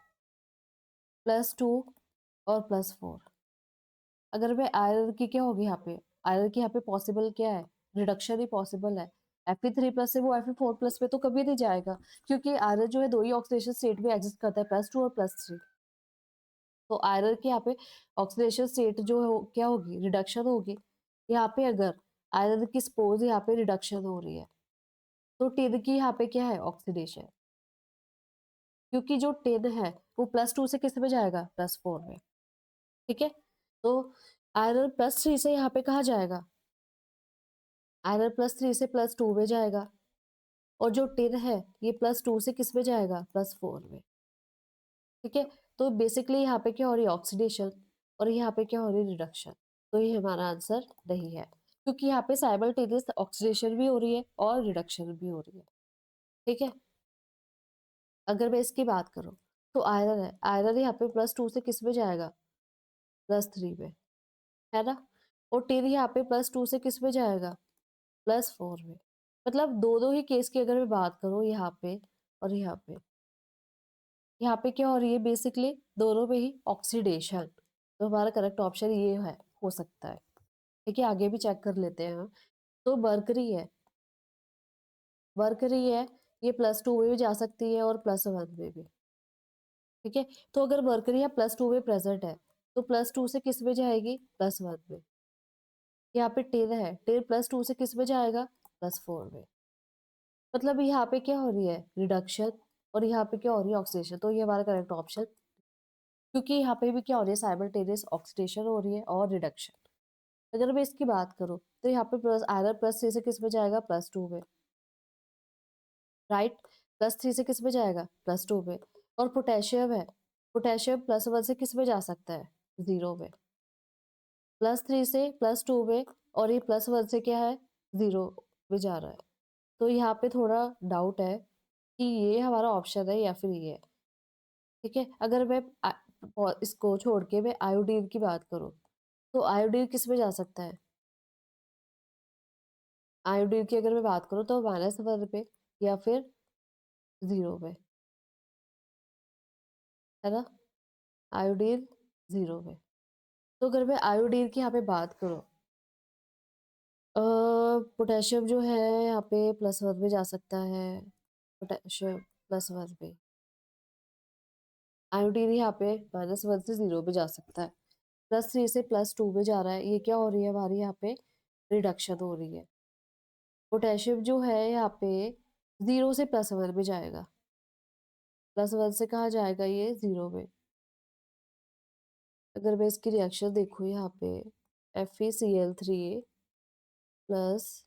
+2 और +4। अगर मैं आयरन की क्या होगी यहाँ पे, आयरन की यहाँ पे पॉसिबल क्या है, रिडक्शन ही पॉसिबल है। Fe3+ से वो Fe4+ पे तो कभी नहीं जाएगा, क्योंकि आयरन जो है दो ही ऑक्सीडेशन स्टेट में एग्जिस्ट करता है, +2 और +3। तो आयरन की यहाँ पे ऑक्सीडेशन स्टेट जो क्या होगी, रिडक्शन होगी। यहाँ पे अगर आयरन की सपोज यहाँ पे रिडक्शन हो रही है, तो टिन की यहाँ पे क्या है, ऑक्सीडेशन, क्योंकि जो टिन है वो +2 से किस में जाएगा, +4 में, ठीक है। तो आयरन +3 से यहाँ पे कहाँ जाएगा, आयरन +3 से +2 में जाएगा, और जो टिन है ये +2 से किस में जाएगा, +4 में, ठीक है। तो बेसिकली यहाँ पे क्या हो रही है, ऑक्सीडेशन, और यहाँ पे क्या हो रही है, रिडक्शन। तो ये हमारा आंसर नहीं है, क्योंकि यहाँ पे साइमल्टेनियस ऑक्सीडेशन भी हो रही है और रिडक्शन भी हो रही है, ठीक है। अगर मैं इसकी बात करूँ तो आयरन है, आयरन यहाँ पे +2 से किस में जाएगा, +3 में, है ना। और टिन यहाँ पे +2 से किस में जाएगा, +4 में। मतलब दोनों ही केस की अगर मैं बात करूँ यहाँ पे और यहाँ पे क्या हो रही है, बेसिकली दोनों में ही ऑक्सीडेशन। तो हमारा करेक्ट ऑप्शन ये है, हो सकता है, ठीक है। आगे भी चेक कर लेते हैं हम। तो मरकरी है, ये +2 में भी जा सकती है और +1 में भी, ठीक है। तो अगर मरकरी यहाँ +2 में प्रेजेंट है, तो +2 से किस में जाएगी, +1 में। यहाँ पे टिन है, टिन +2 से किस में जाएगा, +4 में। मतलब यहाँ पे क्या हो रही है, रिडक्शन, और यहाँ पे क्या हो रही है, ऑक्सीडेशन। तो ये हमारा करेक्ट ऑप्शन, क्योंकि यहाँ पे भी क्या हो रही है, साइमल्टेनियस ऑक्सीडेशन हो रही है और रिडक्शन। अगर मैं इसकी बात करूँ तो यहाँ पे प्लस आयरन +3 से किस में जाएगा, +2 में, राइट। +3 से किस में जाएगा, +2 में। और पोटेशियम है, पोटेशियम +1 से किस में जा सकता है, 0 में। +3 से +2 में, और ये +1 से क्या है, 0 में जा रहा है। तो यहाँ पे थोड़ा डाउट है कि ये हमारा ऑप्शन है या फिर ये है। ठीक है? अगर मैं इसको छोड़ के मैं आयोडीन की बात करूँ, तो आयोडीन किस में जा सकता है? आयोडीन की अगर मैं बात करूँ तो -1 पे या फिर 0 पे, है ना? आयोडीन 0 पे। तो अगर मैं आयोडीन की यहाँ पे बात करूँ, पोटेशियम जो है यहाँ पे +1 पे जा सकता है, पोटेशियम +1 पे। आयोडीन यहाँ पे -1 से 0 पे जा सकता है। +3 से +2 पे जा रहा है, ये क्या हो रही है हमारी यहाँ पे रिडक्शन हो रही है। पोटेशियम जो है यहाँ पे 0 से +1 पे जाएगा। +1 से कहाँ जाएगा ये 0 पे। अगर मैं इसकी रिएक्शन देखूँ यहाँ पे FeCl3 प्लस,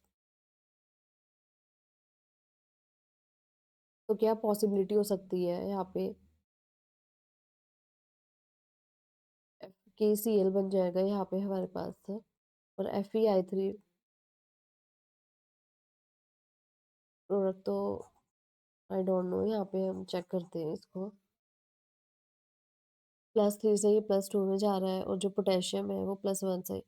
तो क्या पॉसिबिलिटी हो सकती है यहाँ पे KCl बन जाएगा यहाँ पे हमारे पास और FeI3 प्रोडक्ट तो आई डोंट नो, यहाँ पे हम चेक करते हैं इसको। +3 से ये +2 में जा रहा है और जो पोटेशियम है वो +1 से,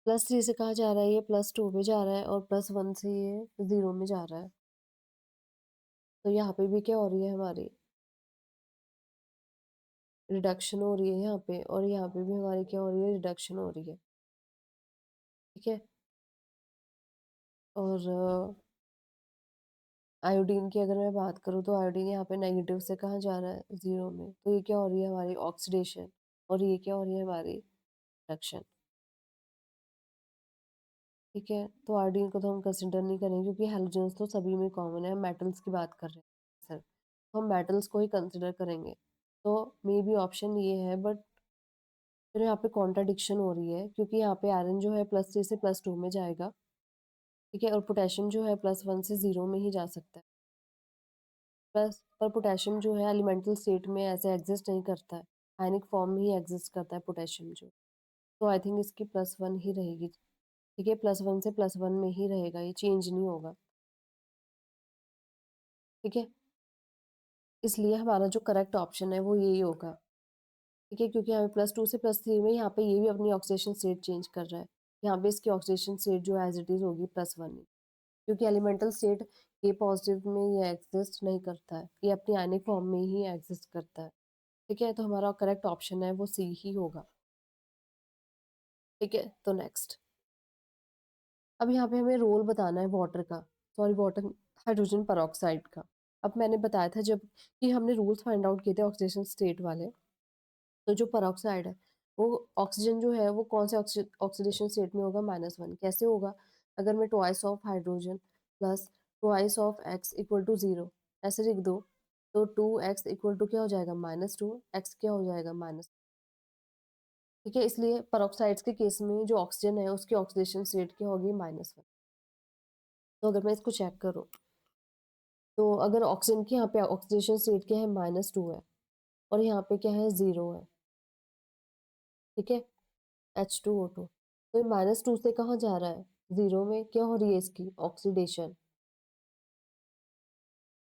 +3 से कहाँ जा रहा है, ये +2 में जा रहा है और +1 से ये 0 में जा रहा है। तो यहाँ पे भी क्या हो रही है हमारी रिडक्शन हो रही है यहाँ पे, और यहाँ पे भी हमारी क्या हो रही है रिडक्शन हो रही है। ठीक है? और आयोडीन की अगर मैं बात करूँ तो आयोडीन यहाँ पे नेगेटिव से कहाँ जा रहा है 0 में, तो ये क्या हो रही है हमारी ऑक्सीडेशन, और ये क्या हो रही है हमारी रिडक्शन। ठीक है? तो आयोडीन को तो हम कंसिडर नहीं करेंगे क्योंकि हैलोजेंस तो सभी में कॉमन है, हम मेटल्स की बात कर रहे हैं सर, तो हम मेटल्स को ही कंसिडर करेंगे। तो मे बी ऑप्शन ये है, बट फिर यहाँ पे कॉन्ट्राडिक्शन हो रही है क्योंकि यहाँ पे आयरन जो है +3 से +2 में जाएगा, ठीक है? और पोटेशियम जो है +1 से 0 में ही जा सकता है। प्लस पर पोटेशियम जो है एलिमेंटल स्टेट में ऐसे एग्जिस्ट नहीं करता है, आयनिक फॉर्म में ही एग्जिस्ट करता है पोटेशियम जो। तो आई थिंक इसकी +1 ही रहेगी, ठीक है? +1 से +1 में ही रहेगा, ये चेंज नहीं होगा, ठीक है? इसलिए हमारा जो करेक्ट ऑप्शन है वो यही होगा, ठीक है? क्योंकि हमें +2 से +3 में यहाँ पे ये भी अपनी ऑक्सीडेशन स्टेट चेंज कर रहा है। यहाँ पे इसकी ऑक्सीडेशन स्टेट जो एज़ इट इज़ होगी +1 ही, क्योंकि एलिमेंटल स्टेट ए पॉज़िटिव में ये एग्ज़िस्ट नहीं करता है, ये अपनी आयनिक फॉर्म में ही एग्ज़िस्ट करता है, ठीक है? तो हमारा करेक्ट ऑप्शन है वो सी ही होगा, ठीक है? तो नेक्स्ट, अब यहाँ पे हमें रोल बताना है वाटर का, सॉरी वाटर, हाइड्रोजन पेरोक्साइड का। अब मैंने बताया था जब कि हमने रूल्स फाइंड आउट किए थे ऑक्सीडेशन स्टेट वाले, तो जो पेरोक्साइड है वो ऑक्सीजन जो है वो कौन से ऑक्सीडेशन स्टेट में होगा -1। कैसे होगा? अगर मैं twice of hydrogen plus twice of X equal to 0 ऐसे लिख दो, तो 2x इक्वल टू क्या हो जाएगा -2, एक्स क्या हो जाएगा माइनस, ठीक है? इसलिए पेरोक्साइड्स के केस में जो ऑक्सीजन है उसकी ऑक्सीडेशन स्टेट क्या होगी -1। तो अगर मैं इसको चेक करूँ, तो अगर ऑक्सीजन की यहाँ पे ऑक्सीडेशन स्टेट क्या है -2 है और यहाँ पे क्या है 0 है, ठीक है? H2O2, तो ये -2 से कहाँ जा रहा है 0 में, क्या हो रही है इसकी ऑक्सीडेशन।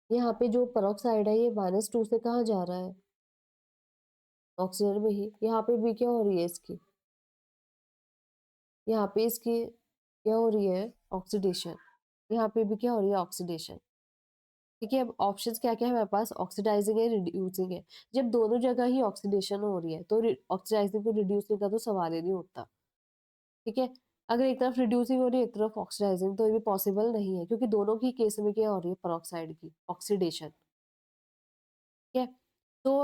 यहाँ पे जो पेरोक्साइड है ये -2 से कहाँ जा रहा है ऑक्सीजन में ही, यहाँ पे भी क्या हो रही है इसकी, यहाँ पे इसकी क्या हो रही है ऑक्सीडेशन, यहाँ पे भी क्या हो रही है ऑक्सीडेशन, ठीक है? अब ऑप्शंस क्या-क्या है हमारे पास, ऑक्सीडाइजिंग है, रिड्यूसिंग है। जब दोनों जगह ही ऑक्सीडेशन हो रही है, तो ऑक्सीडाइजिंग को रिड्यूसिंग का तो सवाल ही नहीं उठता, ठीक है? अगर एक तरफ रिड्यूसिंग हो रही है, एक तरफ ऑक्सीडाइजिंग, तो ये भी पॉसिबल नहीं है क्योंकि दोनों की केस में क्या हो रही है पेरोक्साइड की ऑक्सीडेशन, ठीक है? तो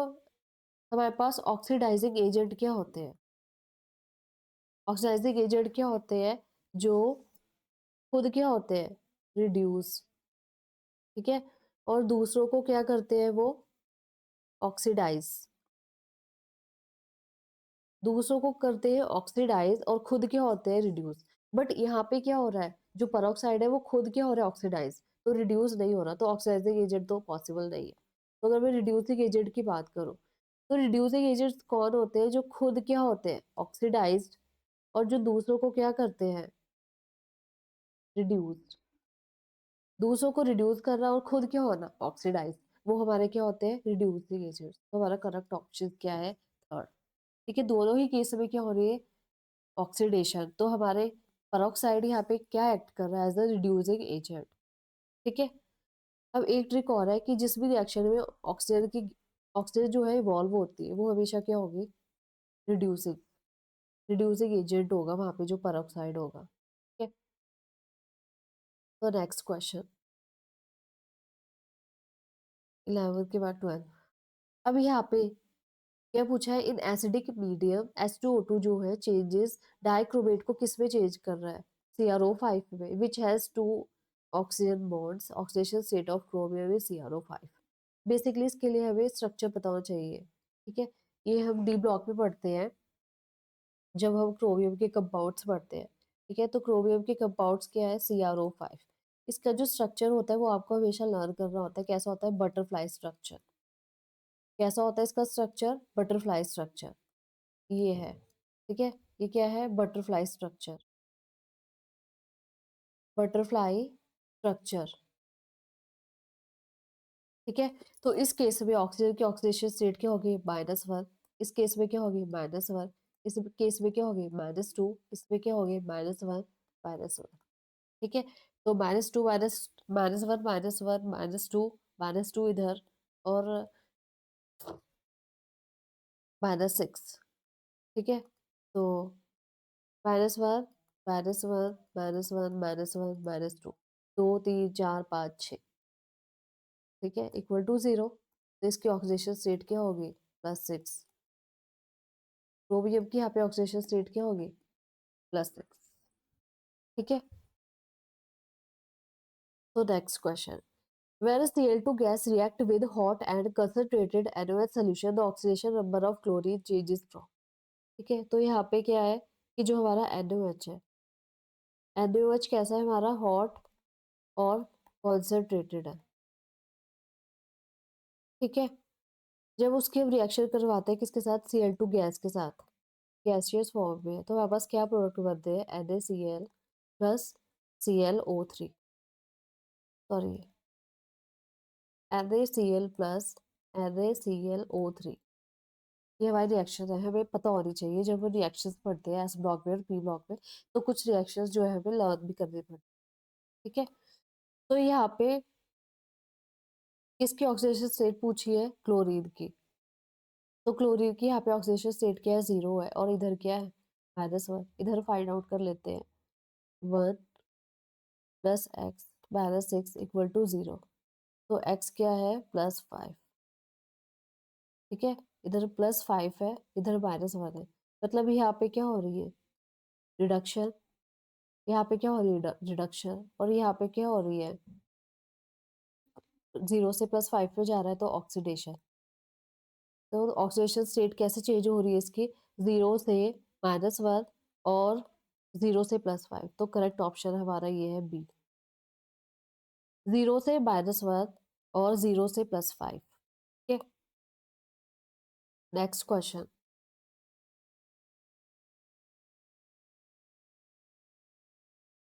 हमारे पास ऑक्सीडाइजिंग एजेंट क्या होते हैं? ऑक्सीडाइजिंग एजेंट क्या होते हैं? जो खुद क्या होते हैं? रिड्यूस, ठीक है? और दूसरों को क्या करते हैं वो? ऑक्सीडाइज़। दूसरों को करते हैं ऑक्सीडाइज और खुद क्या होते हैं रिड्यूस। बट यहाँ पे क्या हो रहा है, जो पेरोक्साइड है वो खुद क्या हो रहा है ऑक्सीडाइज, तो रिड्यूस नहीं हो रहा, तो ऑक्सीडाइजिंग एजेंट तो पॉसिबल नहीं है। तो अगर मैं रिड्यूसिंग एजेंट की बात करूँ, तो रिड्यूसिंग एजेंट्स कौन होते हैं? जो खुद क्या होते हैं ऑक्सीडाइज्ड, और जो दूसरों को क्या करते हैं रिड्यूस्ड, दूसरों को रिड्यूस कर रहा है और खुद क्या होना, ऑक्सीडाइज। वो हमारे क्या होते हैं, रिड्यूसिंग एजेंट्स। तो हमारा करेक्ट ऑप्शन क्या है, थर्ड। ठीक है, दोनों ही केस में क्या हो रही है, ऑक्सीडेशन। तो हमारे पेरोक्साइड यहाँ पे क्या एक्ट कर रहा है, एज अ रिड्यूसिंग एजेंट। ठीक है, अब एक ट्रिक और है कि जिस भी रिएक्शन में ऑक्सीजन जो है इवॉल्व होती है, वो हमेशा क्या होगी, रिड्यूसिंग रिड्यूसिंग एजेंट होगा वहां पे जो पेरोक्साइड होगा। ठीक है, तो नेक्स्ट क्वेश्चन, 11 के बाद 12। अब यहाँ पे क्या पूछा है, इन एसिडिक मीडियम H2O2 जो है चेंजेस डाइक्रोमेट को किस में चेंज कर रहा है, CrO5 में, which has two oxygen bonds, oxidation state of chromium में CrO5। बेसिकली इसके लिए हमें स्ट्रक्चर पता होना चाहिए। ठीक है, ये हम डी ब्लॉक में पढ़ते हैं जब हम क्रोमियम के कंपाउंड्स पढ़ते हैं। ठीक है, तो क्रोमियम के कंपाउंड्स क्या है, CrO5। इसका जो स्ट्रक्चर होता है वो आपको हमेशा लर्न करना होता है, कैसा होता है, बटरफ्लाई स्ट्रक्चर। कैसा होता है इसका स्ट्रक्चर, बटरफ्लाई स्ट्रक्चर, ये है। ठीक है, ये क्या है, बटरफ्लाई स्ट्रक्चर, बटरफ्लाई स्ट्रक्चर। ठीक है, तो इस केस में ऑक्सीजन की ऑक्सीडेशन स्टेट क्या होगी, -1। इस केस में क्या होगी, -1। इस केस में क्या होगी, -2। इसमें क्या होगी, -1, -1। ठीक है, तो -2 -1 -1 -2, -2 इधर, और -6। ठीक है, तो -1 -1 -1 -1 -2, 2 3 4 5 6। ठीक है, इक्वल टू 0। तो इसकी ऑक्सीडेशन स्टेट क्या होगी, +6। क्रोमियम की यहाँ पे ऑक्सीडेशन स्टेट क्या होगी, +6। ठीक है, तो next question, where Cl2 gas react with hot and concentrated NaOH solution, the oxidation number of chlorine changes from। ठीक है, तो यहाँ पे क्या है कि जो हमारा NaOH है, NaOH कैसा है हमारा, हॉट और कॉन्सेंट्रेटेड है। ठीक है, जब उसकी हम रिएक्शन करवाते हैं किसके साथ, Cl2 गैस के साथ, गैसियस फॉर्म में, तो हमारे पास क्या प्रोडक्ट बनते हैं, NaCl plus ClO3, sorry, NaCl plus NaClO3। ये हमारी रिएक्शन है, हमें पता होनी चाहिए जब हम रिएक्शंस पढ़ते हैं एस ब्लॉक में और पी ब्लॉक में, तो कुछ रिएक्शंस जो है हमें लर्न भी करने पड़ते हैं। ठीक है, तो यहाँ पे किसकी ऑक्सीडेशन स्टेट पूछी है, क्लोरीन की। तो क्लोरीन की यहाँ पे ऑक्सीडेशन स्टेट क्या है, 0 है, और इधर क्या है, -1। इधर फाइंड आउट कर लेते हैं, 1 + x -6 = 0। तो x क्या है, +5। ठीक है, इधर +5 है, इधर -1 है, मतलब यहाँ पे क्या हो रही है, रिडक्शन। यहाँ पे क्या हो रही है, रिडक्शन, और यहाँ पे क्या हो रही है, 0 से +5 पे जा रहा है तो ऑक्सीडेशन। तो ऑक्सीडेशन स्टेट कैसे चेंज हो रही है इसकी, 0 से -1 और 0 से +5। तो करेक्ट ऑप्शन हमारा ये है बी, 0 से -1 और 0 से +5। ठीक है, next question,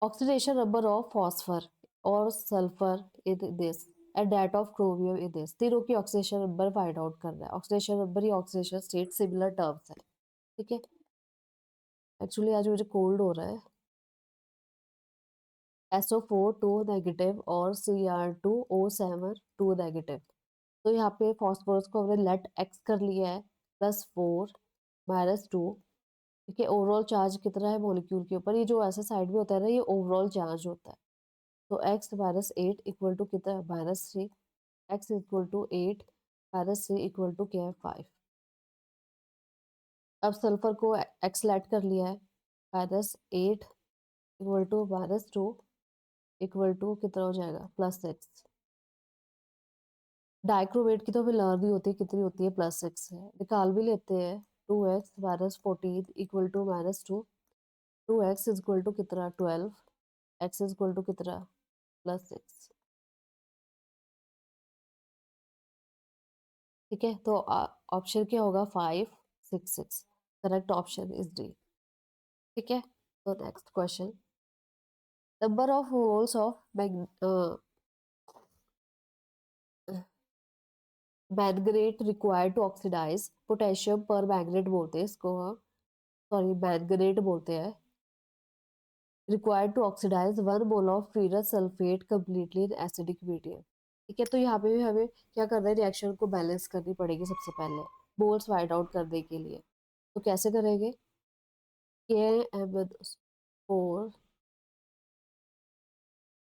oxidation number of phosphor और sulphur in this at that of chromium in this, तीनों की ऑक्सीडेशन नंबर फाइंड आउट करना है। ऑक्सीडेशन नंबर या ऑक्सीडेशन स्टेट सिमिलर टर्म्स है। ठीक है, एक्चुअली आज मुझे कोल्ड हो रहा है। SO4 2 नेगेटिव और Cr2O7 2 नेगेटिव। तो यहाँ पे फॉस्फोरस को हमने लेट एक्स कर लिया है, +4 -2। ठीक है, ओवरऑल चार्ज कितना है मॉलिक्यूल के ऊपर, ये जो ऐसा साइड में होता है ना, ये ओवरऑल चार्ज होता है। तो x -8 इक्वल टू कितना है, -3। x equal to 8 -3 equal to क्या है, 5। अब सल्फर को x लेट कर लिया है, -8 इक्वल टू -2 इक्वल टू कितना हो जाएगा, +6। डाइक्रोमेट की तो हमें लर्न नहीं होती कितनी होती है, +6 है, निकाल भी लेते हैं। 2x -14 equal to -2, 2x equal to कितना, 12, x इक्वल टू कितना, +6। ठीक है, तो ऑप्शन क्या होगा, 5 6 6। Correct option is D. ठीक है, तो next question, number of moles of manganate required to oxidize potassium permanganate बोलते हैं इसको हम, सॉरी मैंगनेट बोलते हैं, required to oxidize 1 mole of ferrous sulphate completely in acidic medium. ठीक है, तो यहाँ पे भी हमें क्या करना है, रिएक्शन को बैलेंस करनी पड़ेगी सबसे पहले मोल्स फाइंड आउट करने के लिए। तो कैसे करेंगे, KMnO4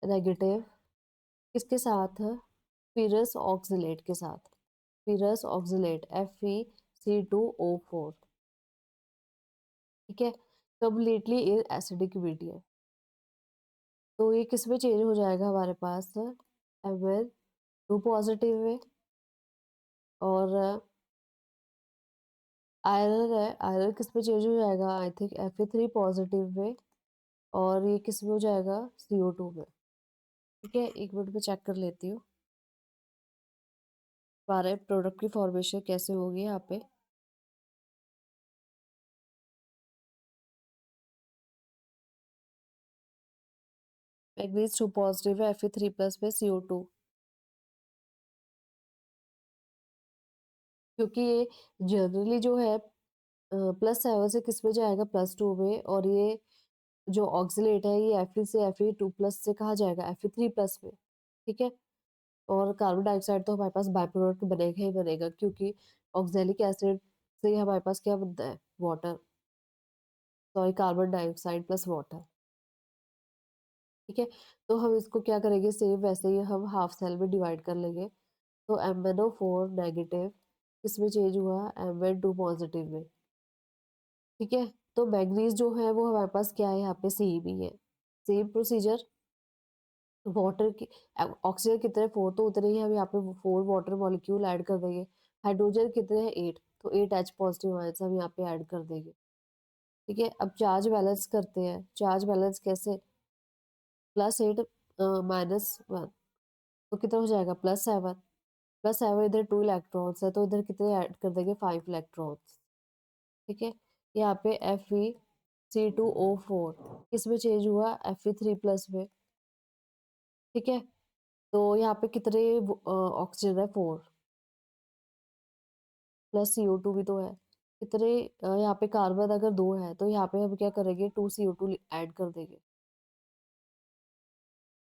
नेगेटिव किसके साथ, फेरस ऑक्सीलेट के साथ, फेरस ऑक्सीलेट FeC2O4। ठीक है, कम्प्लीटली इन एसिडिक मीडियम। तो ये किस में चेंज हो जाएगा हमारे पास, Mn2 पॉजिटिव में, और आयरन है, आयरन किस में चेंज हो जाएगा, आई थिंक Fe3 पॉजिटिव में, और ये किस में हो जाएगा, CO2 में। ठीक है, एक मिनट में चेक कर लेती हूँ हमारे प्रोडक्ट की फॉर्मेशन कैसे होगी यहाँ पे। मैग्नीज 2 पॉजिटिव है, Fe3+ में CO2, क्योंकि ये जनरली जो है +7 से किस में जाएगा, +2 में, और ये जो ऑक्सीलेट है ये Fe से Fe2+ से कहा जाएगा, Fe3+ में। ठीक है, और कार्बन डाइऑक्साइड तो हमारे पास बाय प्रोडक्ट बनेगा ही बनेगा, क्योंकि ऑक्जेलिक एसिड से हमारे पास क्या बनता है, water, sorry carbon dioxide plus water. ठीक है, तो हम इसको क्या करेंगे, सेम वैसे ही हम हाफ सेल में डिवाइड कर लेंगे। तो MnO4 नेगेटिव किसमें चेंज हुआ, Mn2 पॉजिटिव में। ठीक है, तो मैग्नीज जो है वो हमारे पास क्या है, यहाँ पे सेम ही है, सेम प्रोसीजर। वाटर की ऑक्सीजन कितने 4, तो उतने ही हम यहाँ पे 4 वाटर मॉलिक्यूल ऐड कर देंगे। हाइड्रोजन कितने हैं 8, तो 8 H पॉजिटिव आयंस हम यहाँ पे ऐड कर देंगे। ठीक है, अब चार्ज बैलेंस करते हैं, चार्ज बैलेंस कैसे, +8 -1, तो कितना हो जाएगा, +7, +7 इधर 2 इलेक्ट्रॉन्स है, तो इधर कितने ऐड कर देंगे, 5 इलेक्ट्रॉन्स। ठीक है, यहाँ पे FeC2O4 किसमें चेंज हुआ, Fe3+ में। ठीक है, तो यहाँ पे कितने ऑक्सीजन है, 4, प्लस CO2 भी तो है, कितने यहाँ पे कार्बन अगर 2 है, तो यहाँ पे हम क्या करेंगे, 2 CO2 ऐड कर देंगे।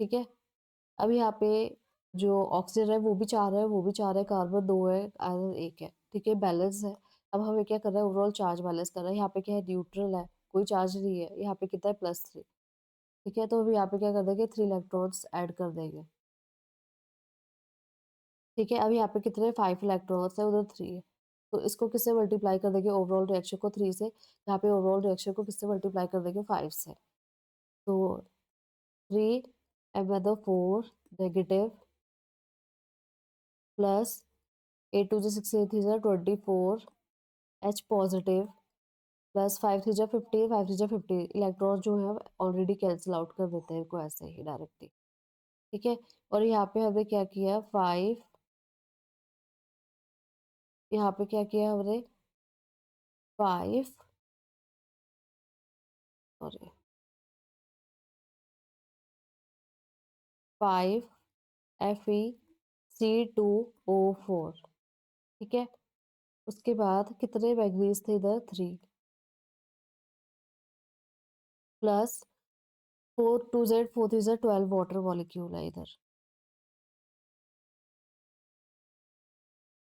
ठीक है, अब यहाँ पे जो ऑक्सीजन है वो भी 4 है, वो भी 4 है, कार्बन 2 है, आयरन 1 है। ठीक है, बैलेंस है। अब हमें क्या करना है, ओवरऑल चार्ज बैलेंस करना है। यहाँ पे क्या है, न्यूट्रल है, कोई चार्ज नहीं है, यहाँ पे कितना है, +3। ठीक है, तो हम यहाँ पे क्या कर देंगे, 3 इलेक्ट्रॉन्स ऐड कर देंगे। ठीक है, अब यहाँ पे कितने 5 इलेक्ट्रॉन्स है, उधर 3 है, तो इसको किससे मल्टीप्लाई कर देंगे, ओवरऑल रिएक्शन को 3 से, यहाँ पे ओवरऑल रिएक्शन को किससे मल्टीप्लाई कर देंगे, 5 से। तो 3 MnO4 negative plus 8 2 6 8 3 24 H positive plus 5 3 15 5 3 15 electron जो है ऑलरेडी कैंसिल आउट कर देते हैं इनको ऐसे ही डायरेक्टली। ठीक है, और यहाँ पे हमने क्या किया, 5, यहाँ पे क्या किया हमने, 5, सॉरी 5 FeC2O4। ठीक है, उसके बाद कितने मैग्नीज थे इधर, 3, plus 4 2 Z 4 3 Z 12 water molecule है इधर।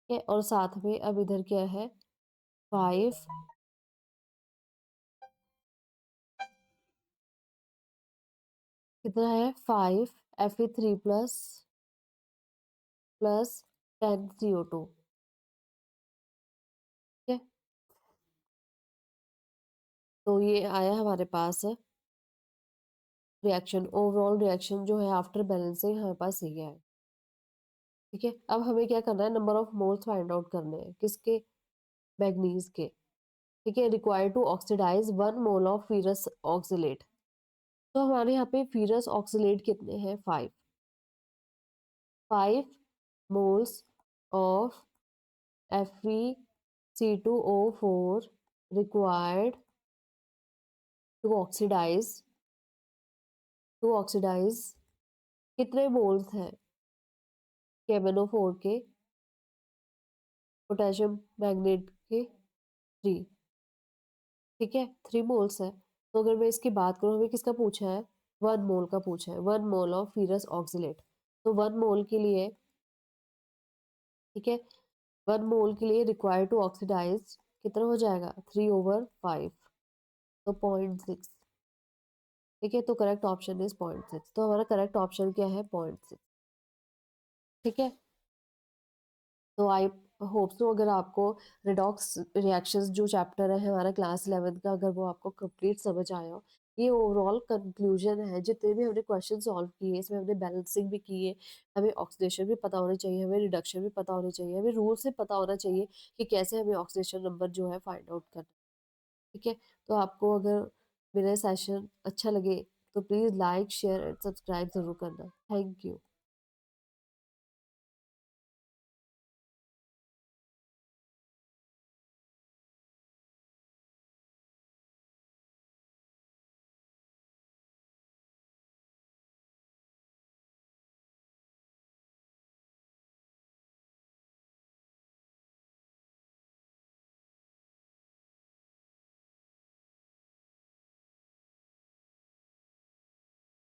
ठीक है, और साथ में अब इधर क्या है, 5, कितना है, 5 Fe3+ प्लस 10 CO2। ठीक है, तो ये आया हमारे पास रिएक्शन, ओवरऑल रिएक्शन जो है आफ्टर बैलेंसिंग हमारे पास ये है। ठीक है, अब हमें क्या करना है, number of moles find out करने हैं, किसके, मैग्नीज के। ठीक है, required to oxidize 1 mole of ferrous oxalate. तो हमारे यहाँ पे फेरस ऑक्सीलेट कितने हैं, 5, 5 moles of FeC2O4 required to oxidize कितने मोल्स हैं KMnO4 के, पोटेशियम मैग्नेट के 3, ठीक है? 3 मोल्स है। तो अगर मैं इसकी बात करूँ, हमें किसका पूछा है? 1 मोल का पूछा है, 1 मोल ऑफ फेरस ऑक्ज़ेलेट। तो 1 मोल के लिए, ठीक है? 1 मोल के लिए रिक्वायर्ड टू ऑक्सीडाइज़ कितना हो जाएगा? 3/5, तो 0.6, ठीक है? तो करेक्ट ऑप्शन इज़ 0.6, तो हमारा करेक्ट ऑप्शन क्या है? 0.6, ठीक है? तो आई होप सो अगर आपको रिडॉक्स रिएक्शंस जो चैप्टर है हमारा क्लास 11th का, अगर वो आपको कंप्लीट समझ आया हो। ये ओवरऑल कंक्लूजन है, जितने भी हमने क्वेश्चन सॉल्व किए इसमें हमने बैलेंसिंग भी की है, हमें ऑक्सीडेशन भी पता होना चाहिए, हमें रिडक्शन भी पता होना चाहिए, हमें रूल से पता होना चाहिए कि कैसे हमें ऑक्सीडेशन नंबर जो है फाइंड आउट करना है, ठीक है? तो आपको अगर मेरा सेशन अच्छा लगे तो please like share and subscribe ज़रूर करना। Thank you.